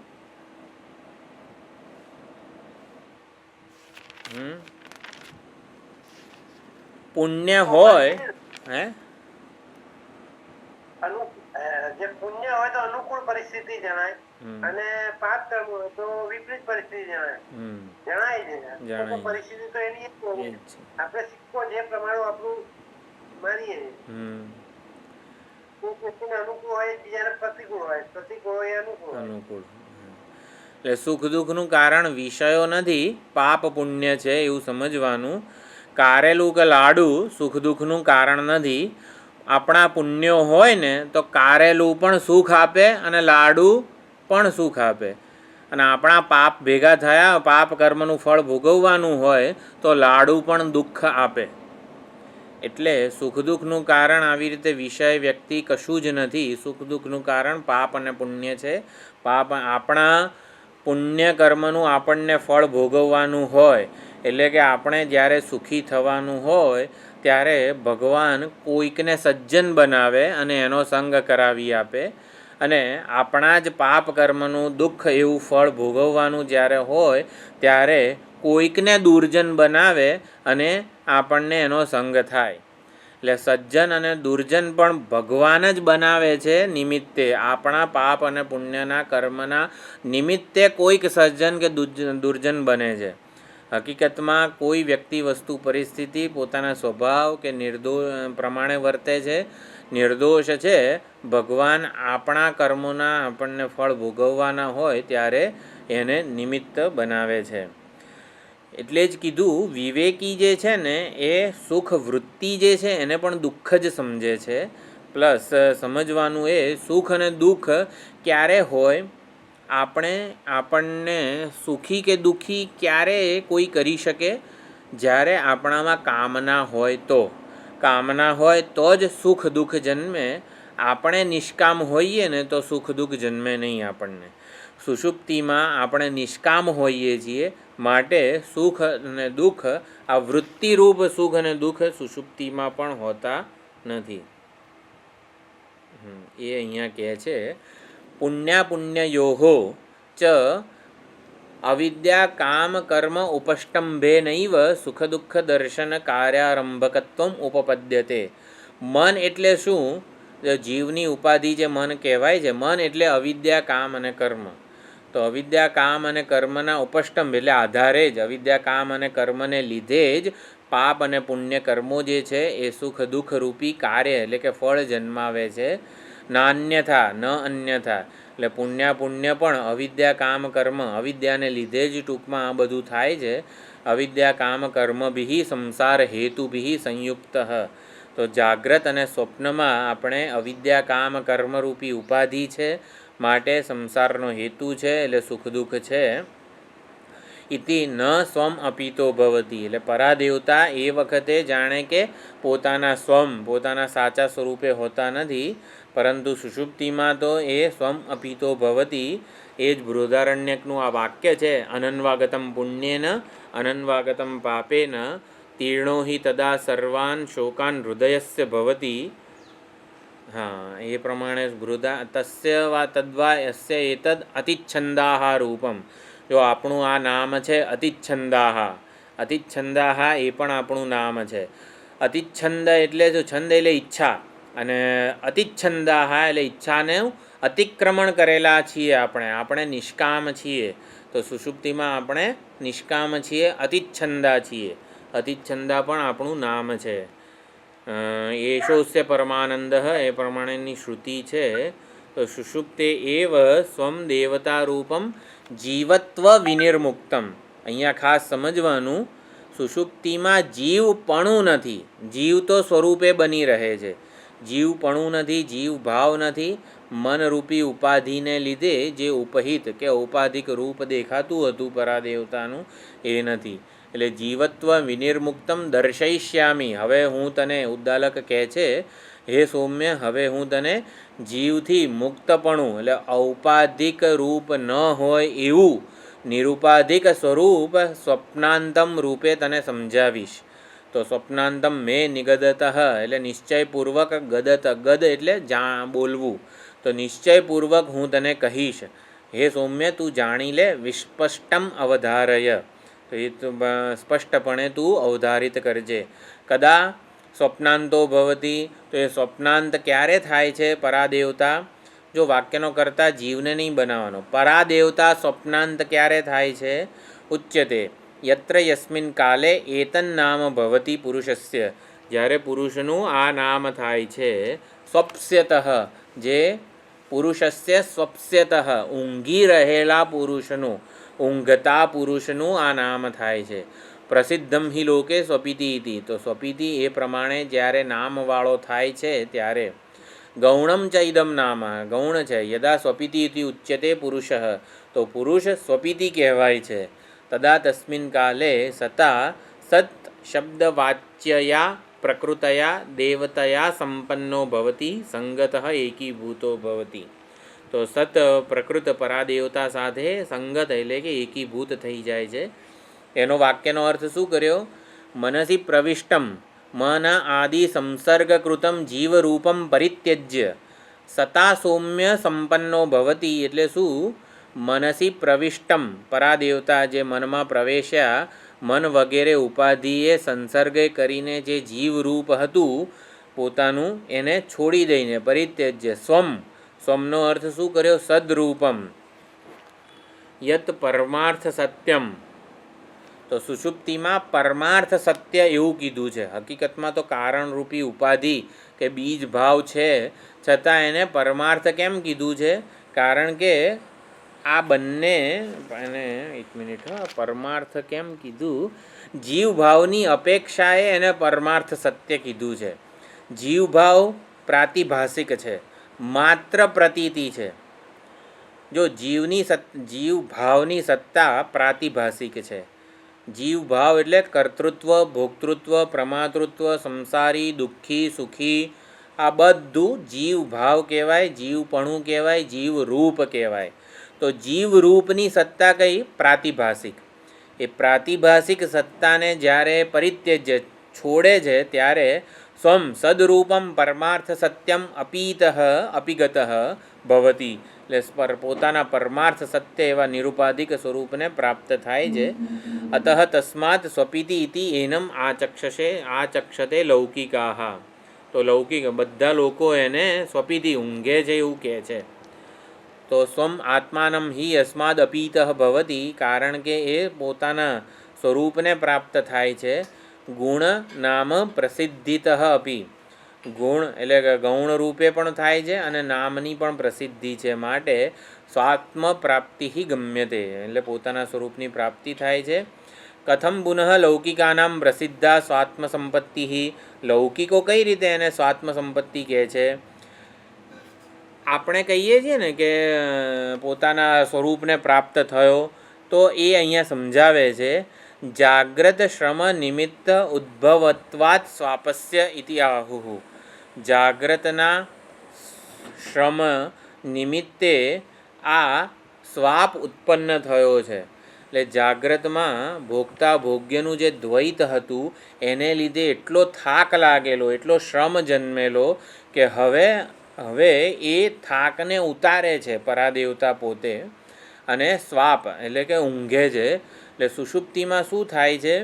પુણ્ય હોય હે જે પુણ્ય હોય તો અનુકૂળ પરિસ્થિતિ જણાય, અને પાપ કર્મ હોય તો વિપરીત પરિસ્થિતિ જણાય છે. પરિસ્થિતિ તો એની એક હોય. આપણે સિક્કો જે પ્રમાણે આપણું માનીએ એક વ્યક્તિને અનુકૂળ હોય, બીજાને પ્રતિકૂળ હોય, પ્રતિકૂળ હોય અનુકૂળ. એટલે સુખ દુઃખનું કારણ વિષયો નથી, પાપ પુણ્ય છે એવું સમજવાનું. કારેલું કે લાડુ સુખ દુઃખનું કારણ નથી. આપણા પુણ્યો હોય ને તો કારેલું પણ સુખ આપે અને લાડુ પણ સુખ આપે. અને આપણા પાપ ભેગા થયા, પાપ કર્મનું ફળ ભોગવવાનું હોય તો લાડુ પણ દુઃખ આપે. એટલે સુખ દુઃખનું કારણ આવી રીતે વિષય વ્યક્તિ કશું જ નથી. સુખ દુઃખનું કારણ પાપ અને પુણ્ય છે. પાપ આપણા પુણ્ય કર્મનું આપણને ફળ ભોગવવાનું હોય, એટલે કે આપણે જ્યારે સુખી થવાનું હોય ત્યારે ભગવાન કોઈકને સજ્જન બનાવે અને એનો સંગ કરાવી આપે. અને આપણા જ પાપ કર્મનું દુઃખ એવું ફળ ભોગવવાનું જ્યારે હોય ત્યારે કોઈકને દુર્જન બનાવે અને આપણને એનો સંગ થાય. એટલે સજ્જન અને દુર્જન પણ ભગવાન જ બનાવે છે નિમિત્તે. આપણા પાપ અને પુણ્યના કર્મના નિમિત્તે કોઈક સજ્જન કે દુર્જન બને છે. હકીકતમાં કોઈ વ્યક્તિ વસ્તુ પરિસ્થિતિ પોતાના સ્વભાવ કે નિર્દોષ પ્રમાણે વર્તે છે, નિર્દોષ છે. ભગવાન આપણા કર્મોના આપણને ફળ ભોગવવાના હોય ત્યારે એને નિમિત્ત બનાવે છે. એટલે જ કીધું વિવેકી જે છે ને એ સુખ વૃત્તિ જે છે એને પણ દુઃખ જ સમજે છે. પ્લસ સમજવાનું એ સુખ અને દુઃખ ક્યારે હોય, આપણને સુખી કે દુઃખી ક્યારે કોઈ કરી શકે? જ્યારે આપણામાં કામના હોય તો. કામના હોય તો જ સુખ દુઃખ જન્મે. આપણે નિષ્કામ હોઈએ ને તો સુખ દુઃખ જન્મે નહીં આપણને. સુષુપ્તિમાં આપણે નિષ્કામ હોઈએ છીએ, માટે સુખ અને દુઃખ, આ વૃત્તિરૂપ સુખ અને દુઃખ સુષુપ્તિમાં પણ હોતા નથી. એ અહીંયા કહે છે પુણ્યાપુણ્યયોઃ ચ અવિદ્યા કામ કર્મ ઉપષ્ટંભે નૈવ સુખ દુઃખ દર્શન કાર્યારંભકત્વમ ઉપપદ્યતે. મન એટલે શું? જીવની ઉપાધિ જે મન કહેવાય છે, મન એટલે અવિદ્યા કામ અને કર્મ. તો અવિદ્યા કામ અને કર્મના ઉપષ્ટંભ એટલે આધારે જ, અવિદ્યા કામ અને કર્મને લીધે જ પાપ અને પુણ્ય કર્મો જે છે એ સુખ દુઃખ રૂપી કાર્ય એટલે કે ફળ જન્માવે છે. નાન્યથા ન અન્યથા. એટલે પુણ્ય પણ અવિદ્યા કામ કર્મ, અવિદ્યાને લીધે જ ટૂંકમાં આ બધું થાય છે. અવિદ્યા કામ કર્મભિઃ સંસાર હેતુભિઃ સંયુક્ત. તો જાગ્રત અને સ્વપ્નમાં આપણે અવિદ્યા કામ કર્મરૂપી ઉપાધિ છે, માટે સંસારનો હેતુ છે, એટલે સુખ દુઃખ છે. ઇતિ ન સ્વમ અપિતો ભવતી. એટલે પરાદેવતા એ વખતે જાણે કે પોતાના સ્વમ, પોતાના સાચા સ્વરૂપે હોતા નથી, પરંતુ સુષુપ્તિમાં તો એ સ્વમ અપિતો ભવતી. એ જ બૃહદારણ્યકનું આ વાક્ય છે, અનન્વાગતમ પુણ્યેન અનન્વાગતમ પાપેન તીર્ણો હિ તદા સર્વાન શોકાન હૃદયસ્ય ભવતી. હા, એ પ્રમાણે તસ્ય વા તદ્વા યસ્ય એતદ અતિચ્છંદાહ રૂપમ. જો આપણું આ નામ છે અતિચ્છંદાહ, અતિચ્છંદાહ એ પણ આપણું નામ છે. અતિચ્છંદ એટલે શું? છંદ એટલે ઈચ્છા, અને અતિચ્છંદાહ એટલે ઈચ્છાને અતિક્રમણ કરેલા છીએ આપણે નિષ્કામ છીએ. તો સુષુપ્તિમાં આપણે નિષ્કામ છીએ, અતિચ્છંદા છીએ. અતિચ્છંદા પણ આપણું નામ છે. એષોસ્ય પરમાનંદ એ પ્રમાણેની શ્રુતિ છે. તો સુષુપ્તે એવ સ્વમ દેવતા રૂપમ જીવત્વ વિનિર્મુક્તમ. અહીંયા ખાસ સમજવાનું, સુષુપ્તિમાં જીવપણું નથી, જીવ તો સ્વરૂપે બની રહે છે, જીવપણું નથી, જીવ ભાવ નથી, મનરૂપી ઉપાધિને લીધે જે ઉપહિત કે ઔપાધિક રૂપ દેખાતું હતું પરાદેવતાનું એ નથી. એટલે જીવત્વ વિનિર્મુક્તમ દર્શયિષ્યામી, હવે હું તને, ઉદ્દાલક કહે છે, હે સૌમ્ય, હવે હું તને જીવથી મુક્તપણું એટલે ઔપાધિક રૂપ ન હોય એવું નિરુપાધિક સ્વરૂપ સ્વપ્નાંતમ રૂપે તને સમજાવીશ. તો સ્વપ્નાંતમ મેં નિગદતઃ એટલે નિશ્ચયપૂર્વક, ગદત ગદ એટલે બોલવું, તો નિશ્ચયપૂર્વક હું તને કહીશ. હે સૌમ્ય, તું જાણી લે. વિસ્પષ્ટમ અવધારય, તો એ સ્પષ્ટપણે તું અવધારિત કરજે. કદા સ્વપ્નાંતો ભવતી, તો એ સ્વપ્નાંત ક્યારે થાય છે પરાદેવતા? જો વાક્યનો કરતા જીવને નહીં બનાવવાનો. પરાદેવતા સ્વપ્નાંત ક્યારે થાય છે? ઉચ્યતે યત્ર યસ્મિન કાલે એતન નામ ભવતી પુરુષસ્ય, જ્યારે પુરુષનું આ નામ થાય છે. સ્વપ્સ્યતઃ, જે પુરુષસ્ય સ્વપ્સ્યતઃ ઊંઘી રહેલા પુરુષનું, ઊંઘતા પુરુષનું આ નામ થાય છે. પ્રસિદ્ધમ હિ લોકે સ્વપિતિ ઇતિ, તો સ્વપિતિ એ પ્રમાણે જ્યારે નામવાળો થાય છે ત્યારે. ગૌણમ ચ ઇદમ નામ, ગૌણ છે. યદા સ્વપિતિ ઇતિ ઉચ્યતે પુરુષ, તો પુરુષ સ્વપિતિ કહેવાય છે. તદા તસ્મિન કાલે સતા સત શબ્દવાચ્યયા પ્રકૃતયા દેવતયા સંપન્નો ભવતી સંગતઃ એકીભૂતો ભવતી. તો સત પ્રકૃત પરાદેવતા સાથે સંગત એટલે કે એકીભૂત થઈ જાય છે. એનો વાક્યનો અર્થ શું કર્યો? મનસી પ્રવિષ્ટમ, મન આદિ સંસર્ગકૃતમ જીવરૂપમ પરિત્યજ્ય સતા સૌમ્ય સંપન્નો ભવતી. એટલે શું? મનસી પ્રવિષ્ટમ, પરાદેવતા જે મનમાં પ્રવેશ્યા, મન વગેરે ઉપાધિએ સંસર્ગ કરીને જે જીવરૂપ હતું પોતાનું, એને છોડી દઈને પરિત્યજ્ય સ્વમ, સ્વમનો અર્થ શું કર્યો? સદરૂપમ યત પરમાર્થ સત્યમ. તો સુષુપ્તિમાં પરમાર્થ સત્ય એવું કીધું છે. હકીકતમાં તો કારણરૂપી ઉપાધિ કે બીજ ભાવ છે, છતાં એને પરમાર્થ કેમ કીધું છે? કારણ કે આ બંને, એને એક મિનિટ, પરમાર્થ કેમ કીધું? જીવભાવની અપેક્ષાએ એને પરમાર્થ સત્ય કીધું છે. જીવભાવ પ્રાતિભાષિક છે, માત્ર પ્રતીતિ છે. જો જીવભાવની સત્તા પ્રાતિભાષિક છે. જીવભાવ એટલે કર્તૃત્વ, ભોક્તૃત્વ, પ્રમાતૃત્વ, સંસારી, દુઃખી, સુખી, આ બધું જીવભાવ કહેવાય, જીવપણું કહેવાય, જીવરૂપ કહેવાય. તો જીવરૂપની સત્તા કઈ? પ્રાતિભાષિક. એ પ્રાતિભાષિક સત્તાને જ્યારે પરિત્યજ્ય છોડે છે ત્યારે સ્વમ સદરૂપમ પરમાર્થ સત્યમ અપીતઃ અપિગતઃ ભવતી, એટલે પોતાના પરમાર્થ સત્ય એવા નિરુપાધિક સ્વરૂપને પ્રાપ્ત થાય છે. અતઃ તસ્માત સ્વપિતિ ઇતિ એનમ આચક્ષતે લૌકિકાહ. તો લૌકિક બધા લોકો એને સ્વપિતિ, ઊંઘે છે એવું કહે છે. તો સ્વમ આત્માનમ હિ અસ્માદ અપીતઃ ભવતી, કારણ કે એ પોતાના સ્વરૂપને પ્રાપ્ત થાય છે. ગુણ નામ પ્રસિદ્ધિતઃ અપી, ગુણ એટલે કે ગૌણ રૂપે પણ થાય છે અને નામની પણ પ્રસિદ્ધિ છે. માટે સ્વાત્મ પ્રાપ્તિ ગમ્યતે, એટલે પોતાના સ્વરૂપની પ્રાપ્તિ થાય છે. કથમ પુનઃ લૌકિકાનામ પ્રસિદ્ધા સ્વાત્મ સંપત્તિ, લૌકિકો કઈ રીતે એને સ્વાત્મ સંપત્તિ કહે છે? આપણે કહીએ છીએ ને કે પોતાના સ્વરૂપને પ્રાપ્ત થયો, તો એ અહીંયા સમજાવે છે. જાગ્રત શ્રમ નિમિત્ત ઉદ્ભવત્વાત સ્વાપસ્ય ઇતિ આહુઃ. જાગ્રતના શ્રમ નિમિત્તે આ સ્વાપ ઉત્પન્ન થયો છે. એટલે જાગ્રતમાં ભોગતા ભોગ્યનું જે દ્વૈત હતું એને લીધે એટલો થાક લાગેલો, એટલો શ્રમ જન્મેલો કે હવે એ થાકને ઉતારે છે પરાદેવતા પોતે, અને સ્વાપ એટલે કે ઊંઘે છે. એટલે સુષુપ્તિમાં શું થાય છે?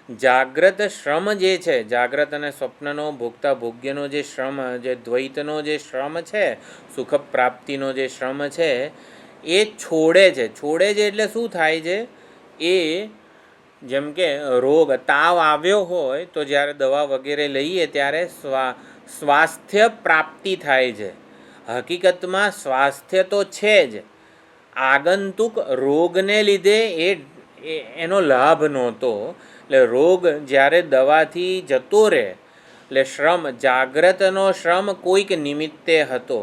જાગ્રત શ્રમ જે છે, જાગ્રત અને સ્વપ્નનો ભોગતા ભોગ્યનો જે શ્રમ, જે દ્વૈતનો જે શ્રમ છે, સુખ પ્રાપ્તિનો જે શ્રમ છે, એ છોડે છે. છોડે છે એટલે શું થાય છે? એ જેમ કે રોગ, તાવ આવ્યો હોય તો જ્યારે દવા વગેરે લઈએ ત્યારે સ્વાસ્થ્ય પ્રાપ્તિ થાય છે. હકીકતમાં સ્વાસ્થ્ય તો છે જ, આગંતુક રોગને લીધે એનો લાભ નહોતો. એટલે રોગ જ્યારે દવાથી જતો રહે એટલે શ્રમ, જાગ્રતનો શ્રમ કોઈક નિમિત્તે હતો.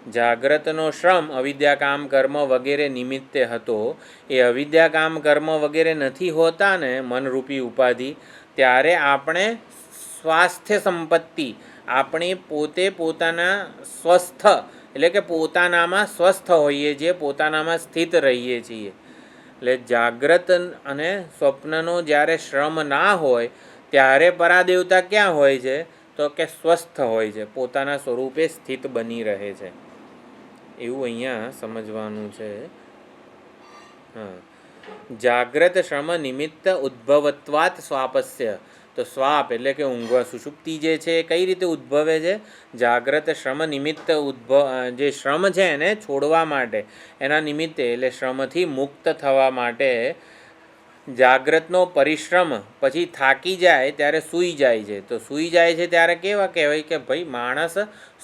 જાગ્રતનો શ્રમ અવિદ્યા કામ કર્મ વગેરે નિમિત્તે હતો. એ અવિદ્યા કામ કર્મ વગેરે નથી હોતા ને મનરૂપી ઉપાધિ, ત્યારે આપણે સ્વાસ્થ્ય સંપત્તિ, આપણે પોતે પોતાના સ્વસ્થ એટલે કે પોતાનામાં સ્વસ્થ હોઈએ છીએ, પોતાનામાં સ્થિત રહીએ છીએ. એટલે જાગ્રત અને સ્વપ્નનો જ્યારે શ્રમ ના હોય ત્યારે પરાદેવતા ક્યાં હોય છે? તો કે સ્વસ્થ હોય છે, પોતાના સ્વરૂપે સ્થિત બની રહે છે. એવું અહીંયા સમજવાનું છે. હા, જાગ્રત શ્રમ નિમિત્ત ઉદ્ભવત્વાત સ્વાપસ્ય. તો સ્વાપ એટલે કે ઊંઘવા, સુષુપ્તિ જે છે એ કઈ રીતે ઉદ્ભવે છે? જાગ્રત શ્રમ નિમિત્ત જે શ્રમ છે એને છોડવા માટે, એના નિમિત્તે એટલે શ્રમથી મુક્ત થવા માટે જાગ્રતનો પરિશ્રમ પછી થાકી જાય ત્યારે સૂઈ જાય છે. તો સૂઈ જાય છે ત્યારે કેવા કહેવાય કે ભાઈ માણસ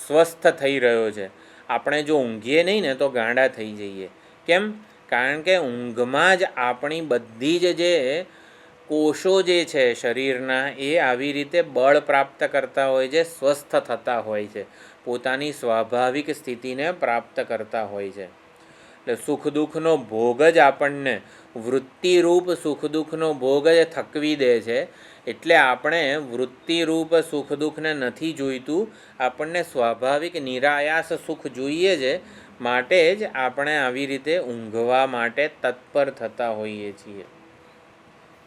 સ્વસ્થ થઈ રહ્યો છે. આપણે જો ઊંઘીએ નહીં ને તો ગાંડા થઈ જઈએ. કેમ? કારણ કે ઊંઘમાં જ આપણી બધી જ જે કોષો જે છે શરીરના એ આવી રીતે બળ પ્રાપ્ત કરતા હોય છે, સ્વસ્થ થતા હોય છે, પોતાની સ્વાભાવિક સ્થિતિને પ્રાપ્ત કરતા હોય છે. એટલે સુખ દુઃખનો ભોગ જ આપણને, વૃત્તિરૂપ સુખ દુઃખનો ભોગ જ થકવી દે છે. એટલે આપણે વૃત્તિરૂપ સુખ દુઃખને નથી જોઈતું, આપણને સ્વાભાવિક નિરાયાસ સુખ જોઈએ છે. માટે જ આપણે આવી રીતે ઊંઘવા માટે તત્પર થતા હોઈએ છીએ.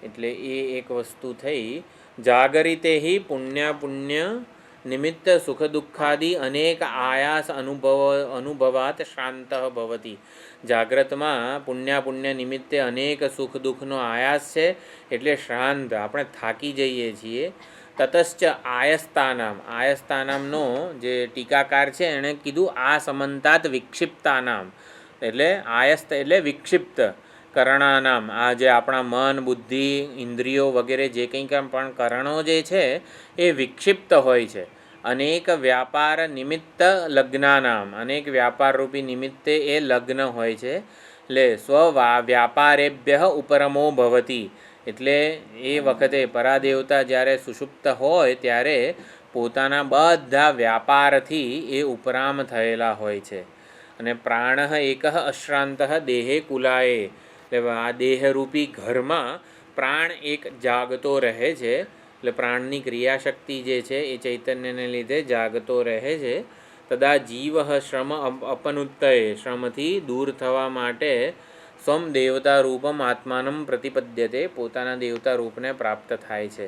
એટલે એ એક વસ્તુ થઈ. જાગરિતે હિ પુણ્ય નિમિત્ત સુખ દુઃખાદિ અનેક આયાસ અનુભવાત શાંત ભવતી. જાગ્રતમાં પુણ્ય નિમિત્તે અનેક સુખ દુઃખનો આયાસ છે, એટલે શાંત, આપણે થાકી જઈએ છીએ. તતશ્ચ આયસ્તાનામનો જે ટીકાકાર છે એણે કીધું આ સમંતાત વિક્ષિપ્તાનામ, એટલે આયસ્ત એટલે વિક્ષિપ્ત કરણાનામ, આ જે આપણા મન બુદ્ધિ ઇન્દ્રિયો વગેરે જે કંઈ પણ કરણો જે છે એ વિક્ષિપ્ત હોય છે. અનેક વ્યાપાર નિમિત્ત લગ્નાનામ, અનેક વ્યાપારરૂપી નિમિત્તે એ લગ્ન હોય છે. એટલે વ્યાપારેભ્ય ઉપરમો ભવતી, એટલે એ વખતે પરાદેવતા જ્યારે સુષુપ્ત હોય ત્યારે પોતાના બધા વ્યાપારથી એ ઉપરામ થયેલા હોય છે. અને પ્રાણ એક અશ્રાંત દેહે કુલાએ, એટલે આ દેહરૂપી ઘરમાં પ્રાણ એક જાગતો રહે છે. એટલે પ્રાણની ક્રિયાશક્તિ જે છે એ ચૈતન્યને લીધે જાગતો રહે છે. તદા જીવ શ્રમ અપનુત્તયે, શ્રમથી દૂર થવા માટે સ્વમ દેવતા રૂપમ આત્માનમ પ્રતિપદ્યતે, પોતાના દેવતા રૂપને પ્રાપ્ત થાય છે.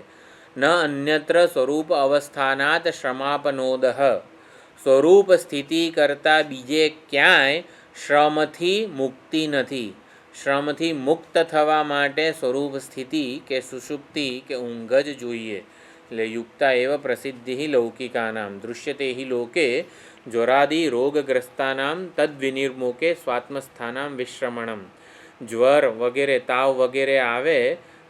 ન અન્યત્ર સ્વરૂપ અવસ્થાનાત શ્રમાપનોદઃ, સ્વરૂપ સ્થિતિ કરતાં બીજે ક્યાંય શ્રમથી મુક્તિ નથી. શ્રમથી મુક્ત થવા માટે સ્વરૂપ સ્થિતિ કે સુષુપ્તિ કે ઊંઘ જ જોઈએ. એટલે યુક્તા એવ પ્રસિદ્ધિ લૌકિકાનામ દૃશ્યતે હિ લોકે જ્વરાદિ રોગગ્રસ્તાનામ તદ્વિનિર્મોકે સ્વાત્મસ્થાનામ વિશ્રમણમ. જ્વર વગેરે તાવ વગેરે આવે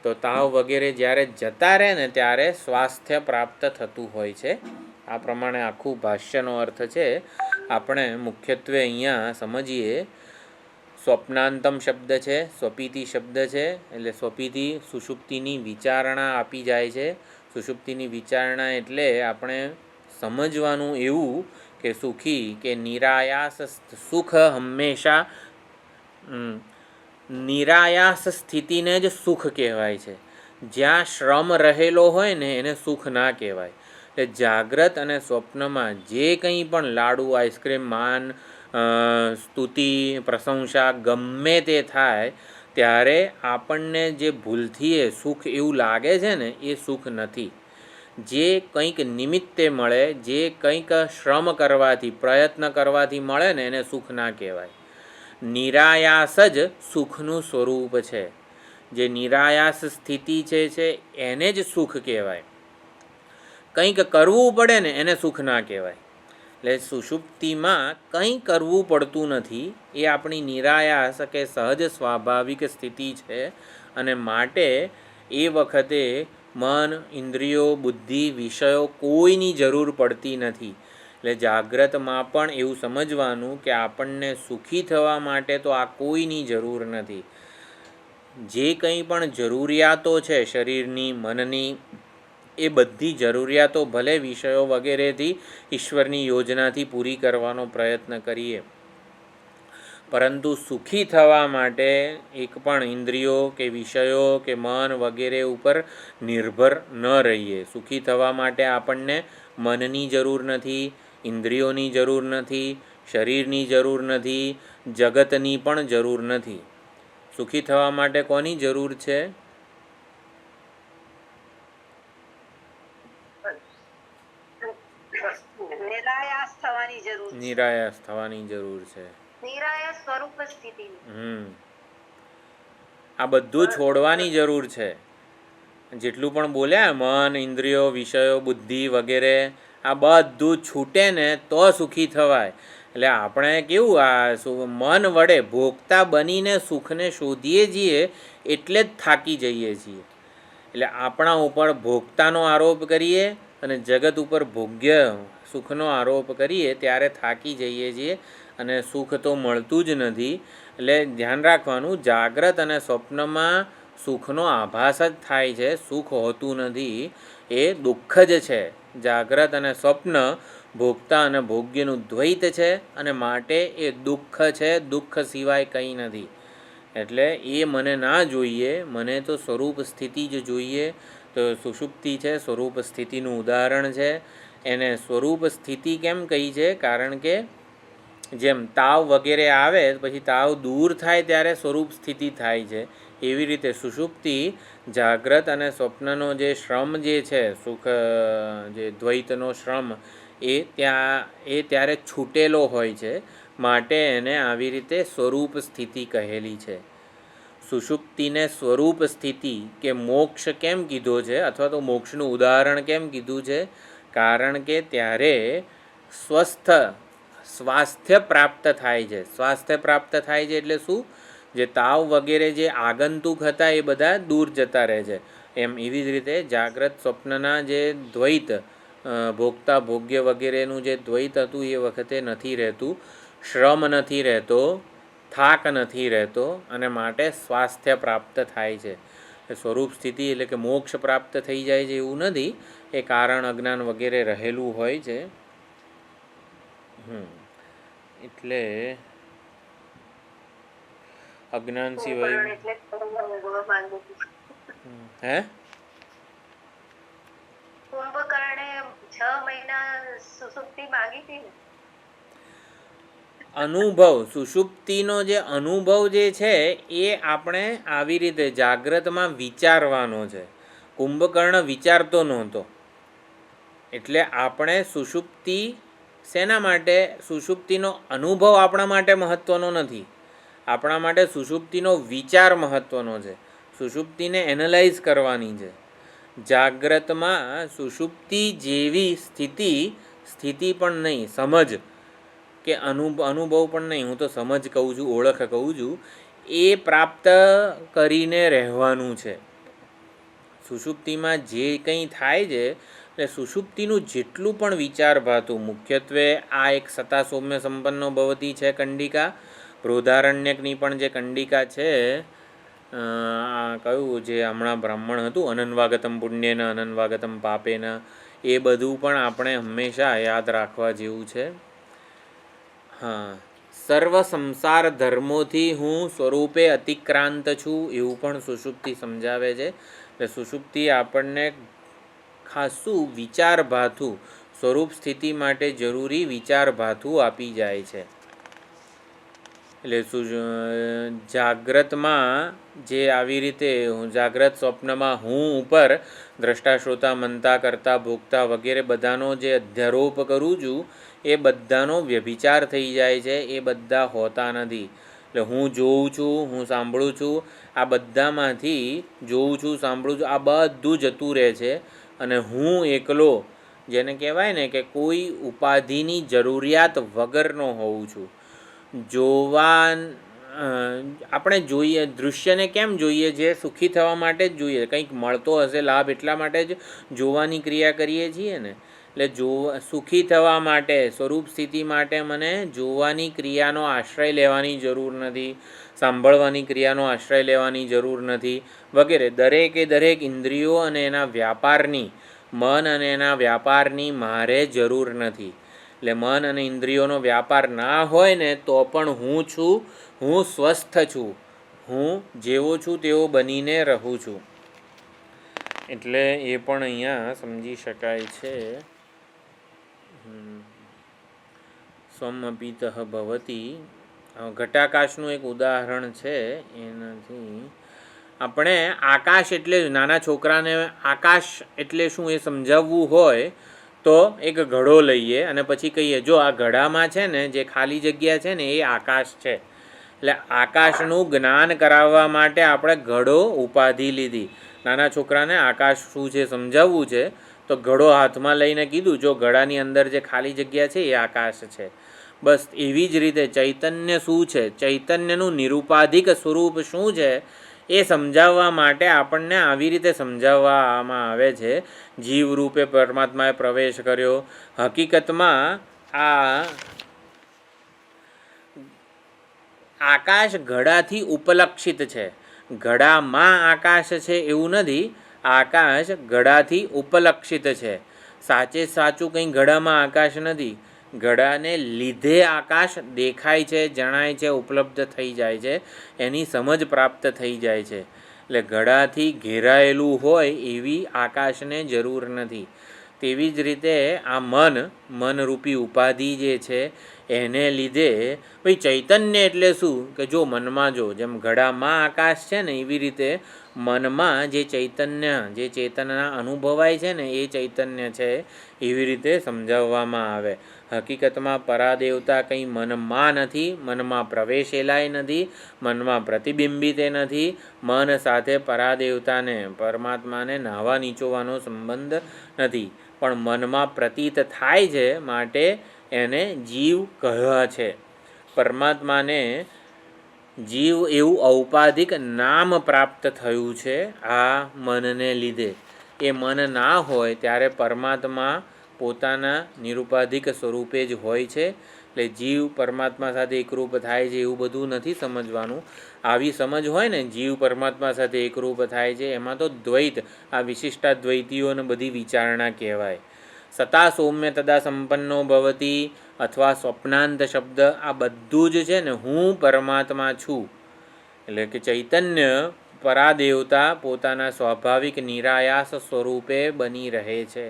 તો તાવ વગેરે જ્યારે જતા રહે ને ત્યારે સ્વાસ્થ્ય પ્રાપ્ત થતું હોય છે. આ પ્રમાણે આખું ભાષ્યનો અર્થ છે. આપણે મુખ્યત્વે અહીંયા સમજીએ. સ્વપ્નાંતમ શબ્દ છે, સ્વપીતિ શબ્દ છે, એટલે સ્વપીતિ સુષુપ્તિની વિચારણા આપી જાય છે. સુષુપ્તિની વિચારણા એટલે આપણે સમજવાનું એવું કે સુખી કે નિરાયાસ સુખ હંમેશા નિરાયાસ સ્થિતિને જ સુખ કહેવાય છે. જ્યાં શ્રમ રહેલો હોય ને એને સુખ ના કહેવાય. એટલે જાગ્રત અને સ્વપ્નમાં જે કંઈ પણ લાડુ, આઈસ્ક્રીમ, માન, સ્તુતિ, પ્રશંસા ગમે તે થાય ત્યારે આપણને જે ભૂલથી એ સુખ એવું લાગે છે ને એ સુખ નથી. જે કંઈક નિમિત્તે મળે, જે કંઈક શ્રમ કરવાથી પ્રયત્ન કરવાથી મળે ને એને સુખ ના કહેવાય. નિરાયાસ જ સુખનું સ્વરૂપ છે. જે નિરાયાસ સ્થિતિ છે એને જ સુખ કહેવાય. કંઈક કરવું પડે ને એને સુખ ના કહેવાય. એટલે સુષુપ્તિમાં કંઈ કરવું પડતું નથી, એ આપણી નિરાયાસ કે સહજ સ્વાભાવિક સ્થિતિ છે. અને માટે એ વખતે મન ઇન્દ્રિયો બુદ્ધિ વિષયો કોઈની જરૂર પડતી નથી. એટલે જાગ્રતમાં પણ એવું સમજવાનું કે આપણને સુખી થવા માટે તો આ કોઈની જરૂર નથી. જે કંઈ પણ જરૂરિયાતો છે શરીરની, મનની, એ બધી જરૂરિયાતો ભલે વિષયો વગેરેથી ઈશ્વરની યોજનાથી પૂરી કરવાનો પ્રયત્ન કરીએ, પરંતુ સુખી થવા માટે એક પણ ઇન્દ્રિયો કે વિષયો કે મન વગેરે ઉપર નિર્ભર ન રહીએ. સુખી થવા માટે આપણને મનની જરૂર નથી, ઇન્દ્રિયોની જરૂર નથી, શરીરની જરૂર નથી, જગતની પણ જરૂર નથી. સુખી થવા માટે કોની જરૂર છે? નિરાયાસ થવાની જરૂર છે. નિરાયાસ થવાની જરૂર છે. નિરાયા સ્વરૂપ સ્થિતિ. આ બધું છોડવાની જરૂર છે. જેટલું પણ બોલ્યા મન, ઇન્દ્રિયો, વિષયો, બુદ્ધિ વગેરે, આ બધું છૂટે ને તો સુખી થવાય. એટલે આપણે કેવું આ મન વડે ભોગતા બનીને સુખને શોધીએ છીએ એટલે જ થાકી જઈએ છીએ. એટલે આપણા ઉપર ભોગતાનો આરોપ કરીએ અને જગત ઉપર ભોગ્ય સુખનો આરોપ કરીએ ત્યારે થાકી જઈએ છીએ અને સુખ તો મળતું જ નથી. એટલે ધ્યાન રાખવાનું, જાગ્રત અને સ્વપ્નમાં સુખનો આભાસ જ થાય છે, સુખ હોતું નથી. એ દુઃખ જ છે. જાગ્રત અને સ્વપ્ન ભોગતા અને ભોગ્યનું દ્વૈત છે અને માટે એ દુઃખ છે, દુઃખ સિવાય કંઈ નથી. એટલે એ મને ના જોઈએ, મને તો સ્વરૂપ સ્થિતિ જ જોઈએ. તો સુષુપ્તિ છે સ્વરૂપ સ્થિતિનું ઉદાહરણ છે. એને સ્વરૂપ સ્થિતિ કેમ કહી છે? કારણ કે જેમ તાવ વગેરે આવે પછી તાવ દૂર થાય ત્યારે સ્વરૂપ સ્થિતિ થાય છે, એવી રીતે સુષુપ્તિ જાગ્રત અને સ્વપ્નનો જે શ્રમ જે છે, સુખ જે દ્વૈતનો શ્રમ, એ ત્યારે છૂટેલો હોય છે, માટે એને આવી રીતે સ્વરૂપ સ્થિતિ કહેલી છે. સુષુપ્તિને સ્વરૂપ સ્થિતિ કે મોક્ષ કેમ કીધો છે, અથવા તો મોક્ષનું ઉદાહરણ કેમ કીધું છે? કારણ કે ત્યારે સ્વાસ્થ્ય પ્રાપ્ત થાય છે. સ્વાસ્થ્ય પ્રાપ્ત થાય છે એટલે શું? જે તાવ વગેરે જે આગંતુક હતા એ બધા દૂર જતા રહે છે. એવી જ રીતે જાગ્રત સ્વપ્નના જે દ્વૈત, ભોગતા ભોગ્ય વગેરેનું જે દ્વૈત હતું એ વખતે નથી રહેતું, શ્રમ નથી રહેતો, થાક નથી રહેતો, અને માટે સ્વાસ્થ્ય પ્રાપ્ત થાય છે. સ્વરૂપ સ્થિતિ એટલે કે મોક્ષ પ્રાપ્ત થઈ જાય છે એવું નથી, એ કારણ અજ્ઞાન વગેરે રહેલું હોય છે. એટલે અજ્ઞાન સિવાય હે કુંભકર્ણે 6 મહિના સુસુપ્તિ માંગી હતી ને. અનુભવ, સુષુપ્તિનો જે અનુભવ જે છે એ આપણે આવી રીતે જાગ્રતમાં વિચારવાનો છે. કુંભકર્ણ વિચારતો નહોતો, એટલે આપણે સુષુપ્તિ શેના માટે? સુષુપ્તિનો અનુભવ આપણા માટે મહત્ત્વનો નથી, આપણા માટે સુષુપ્તિનો વિચાર મહત્ત્વનો છે. સુષુપ્તિને એનાલાઇઝ કરવાની છે. જાગ્રતમાં સુષુપ્તિ જેવી સ્થિતિ પણ નહીં, સમજ કે અનુભવ પણ નહીં, હું તો સમજ કહું છું, ઓળખ કહું છું, એ પ્રાપ્ત કરીને રહેવાનું છે. સુષુપ્તિમાં જે કંઈ થાય છે, એટલે સુષુપ્તિનું જેટલું પણ વિચાર ભાતું, મુખ્યત્વે આ એક સતા સૌમ્ય સંપન્નો ભવતી છે કંડિકા, બૃહદારણ્યકની પણ જે કંડિકા છે, કયું જે હમણાં બ્રાહ્મણ હતું, અનન્વાગતમ પુણ્યેન અનન્વાગતમ પાપેન, એ બધું પણ આપણે હંમેશા યાદ રાખવા જેવું છે. સર્વ સંસાર ધર્મોથી હું સ્વરૂપે અતિક્રાંત છું, એવું પણ સુષુપ્તિ સમજાવે છે. એટલે સુષુપ્તિ આપણને ખાસું વિચાર ભાથું, સ્વરૂપ સ્થિતિ માટે જરૂરી વિચાર ભાથું આપી જાય છે. એટલે જાગ્રતમાં જે આવી રીતે જાગ્રત સ્વપ્નમાં હું ઉપર દ્રષ્ટા શ્રોતા મનતા કરતા ભોગતા વગેરે બધાનો જે અધ્યારોપ કરું છું, એ બધાનો વ્યભિચાર થઈ જાય છે, એ બધા હોતા નથી. એટલે હું જોઉં છું, હું સાંભળું છું, આ બધામાંથી જોઉં છું, સાંભળું છું, આ બધું જતું રહે છે, અને હું એકલો, જેને કહેવાય ને કે કોઈ ઉપાધિની જરૂરિયાત વગરનો હોઉં છું. આપણે જોઈએ, દૃશ્યને કેમ જોઈએ? જે સુખી થવા માટે જ જોઈએ, કંઈક મળતો હશે લાભ એટલા માટે જ જોવાની ક્રિયા કરીએ છીએ ને. એટલે સુખી થવા માટે, સ્વરૂપ સ્થિતિ માટે મને જોવાની ક્રિયાનો આશ્રય લેવાની જરૂર નથી, સાંભળવાની ક્રિયાનો આશ્રય લેવાની જરૂર નથી વગેરે. દરેકે દરેક ઇન્દ્રિયો અને એના વ્યાપારની, મન અને એના વ્યાપારની મારે જરૂર નથી. એટલે મન અને ઇન્દ્રિયોનો વ્યાપાર ના હોય ને તો પણ હું છું, હું સ્વસ્થ છું, હું જેવો છું તેવો બનીને રહું છું. એટલે એ પણ અહીંયા સમજી શકાય છે. સ્વમપિતઃ ભવતી ઘટાકાશનું એક ઉદાહરણ છે. એનાથી આપણે આકાશ એટલે, નાના છોકરાને આકાશ એટલે શું એ સમજાવવું હોય તો એક ઘડો લઈએ અને પછી કહીએ જો આ ઘડામાં છે ને જે ખાલી જગ્યા છે ને એ આકાશ છે. એટલે આકાશનું જ્ઞાન કરાવવા માટે આપણે ઘડો ઉપાધિ લીધી. નાના છોકરાને આકાશ શું છે સમજાવવું છે તો ઘડો હાથમાં લઈને કીધું જો ઘડાની અંદર જે ખાલી જગ્યા છે એ આકાશ છે. બસ એવી જ રીતે ચૈતન્ય શું છે, ચૈતન્યનું નિરુપાધિક સ્વરૂપ શું છે એ સમજાવવા માટે આપણને આવી રીતે સમજાવવામાં આવે છે. જીવરૂપે પરમાત્માએ પ્રવેશ કર્યો. હકીકતમાં આ આકાશ ઘડાથી ઉપલક્ષિત છે. ઘડામાં આકાશ છે એવું નથી, આકાશ ઘડાથી ઉપલક્ષિત છે. સાચે સાચું કંઈ ઘડામાં આકાશ નથી. ઘડાને લીધે આકાશ દેખાય છે, જણાય છે, ઉપલબ્ધ થઈ જાય છે, એની સમજ પ્રાપ્ત થઈ જાય છે. એટલે ઘડાથી ઘેરાયેલું હોય એવી આકાશને જરૂર નથી. તેવી જ રીતે આ મનરૂપી ઉપાધિ જે છે એને લીધે ભાઈ ચૈતન્ય એટલે શું કે જો મનમાં જો જેમ ઘડામાં આકાશ છે ને એવી રીતે મનમાં જે ચૈતન્ય, જે ચેતના અનુભવાય છે ને એ ચૈતન્ય છે એવી રીતે સમજાવવામાં આવે. હકીકતમાં પરાદેવતા કંઈ મનમાં નથી, મનમાં પ્રવેશેલાય નથી, મનમાં પ્રતિબિંબિત નથી. મન સાથે પરાદેવતાને, પરમાત્માને નાહવા નીચોવાનો સંબંધ નથી, પણ મનમાં પ્રતીત થાય છે માટે એને જીવ કહ્યા છે. પરમાત્માને જીવ એવું ઔપાધિક નામ પ્રાપ્ત થયું છે આ મનને લીધે. એ મન ના હોય ત્યારે પરમાત્મા પોતાના નિરુપાધિક સ્વરૂપે જ હોય છે. એટલે જીવ પરમાત્મા સાથે એકરૂપ થાય છે એવું બધું નથી સમજવાનું. આવી સમજ હોય ને જીવ પરમાત્મા સાથે એકરૂપ થાય છે એમાં તો દ્વૈત, આ વિશિષ્ટાદ્વૈતીઓને બધી વિચારણા કહેવાય. સતા સૌમ્ય તદા સંપન્નો ભવતી અથવા સ્વપ્નાંત શબ્દ આ બધું જ છે ને હું પરમાત્મા છું. એટલે કે ચૈતન્ય પરાદેવતા પોતાના સ્વાભાવિક નિરાયાસ સ્વરૂપે બની રહે છે.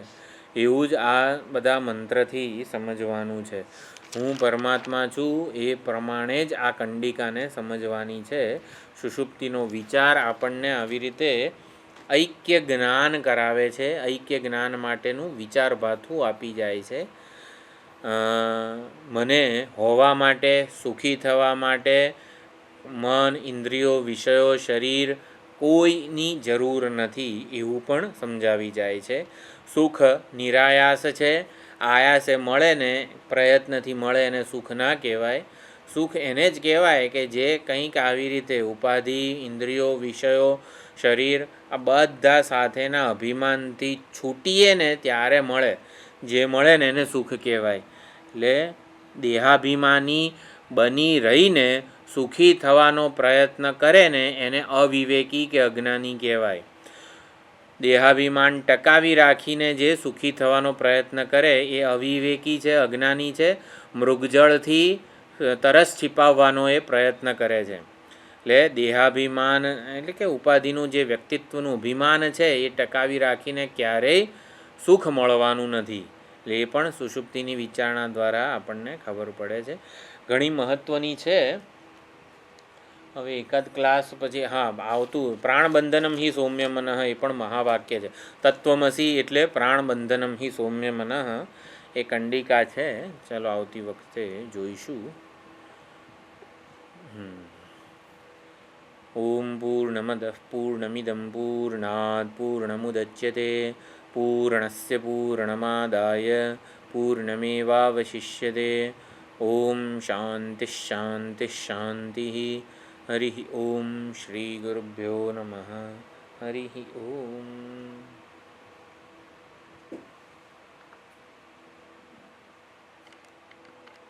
એવું જ આ બધા મંત્રથી સમજવાનું છે. હું પરમાત્મા છું એ પ્રમાણે જ આ કંડિકાને સમજવાની છે. સુષુપ્તિનો વિચાર આપણને આવી રીતે ઐક્ય જ્ઞાન કરાવે છે, ઐક્ય જ્ઞાન માટેનું વિચાર ભાથું આપી જાય છે. મને હોવા માટે, સુખી થવા માટે મન, ઇન્દ્રિયો, વિષયો, શરીર કોઈની જરૂર નથી એવું પણ સમજાવી જાય છે. સુખ નિરાયાસ છે, આયાસે મળે ને પ્રયત્નથી મળે એને સુખ ના કહેવાય. સુખ એને જ કહેવાય કે જે કંઈક આવી રીતે ઉપાધિ, ઇન્દ્રિયો, વિષયો, શરીર આ બધા સાથેના અભિમાનથી છૂટીએ ને ત્યારે મળે. જે મળે ને એને સુખ કહેવાય. એટલે દેહાભિમાની બની રહીને સુખી થવાનો પ્રયત્ન કરે ને એને અવિવેકી કે અજ્ઞાની કહેવાય. દેહાભિમાન ટકાવી રાખીને જે સુખી થવાનો પ્રયત્ન કરે એ અવિવેકી છે, અજ્ઞાની છે. મૃગજળથી તરસ छिपाવવાનો એ પ્રયત્ન કરે છે. એટલે દેહાભિમાન એટલે કે ઉપાધિનું જે વ્યક્તિત્વનું અભિમાન છે એ ટકાવી રાખીને ક્યારેય સુખ મળવાનું નથી. એટલે એ પણ સુષુપ્તિની વિચારણા દ્વારા આપણને ખબર પડે છે. ઘણી મહત્ત્વની છે. હવે એકાદ ક્લાસ પછી આવતું પ્રાણબંધનમ હિ સૌમ્ય મનઃ એ પણ મહાવાક્ય છે. તત્વમસી એટલે પ્રાણબંધનમ હિ સૌમ્ય મનઃ એ કંડિકા છે. ચાલો આવતી વખતે જોઈશું. ઓમ પૂર્ણમદઃ પૂર્ણમિદં પૂર્ણાત પૂર્ણમુદચ્યતે પૂર્ણસ્ય પૂર્ણમાદાય પૂર્ણમેવાવશિષ્યતે. ઓમ શાંતિ શાંતિ શાંતિ. હરિ ઓમ શ્રી ગુરુભ્યો નમઃ. હરિ ઓમ.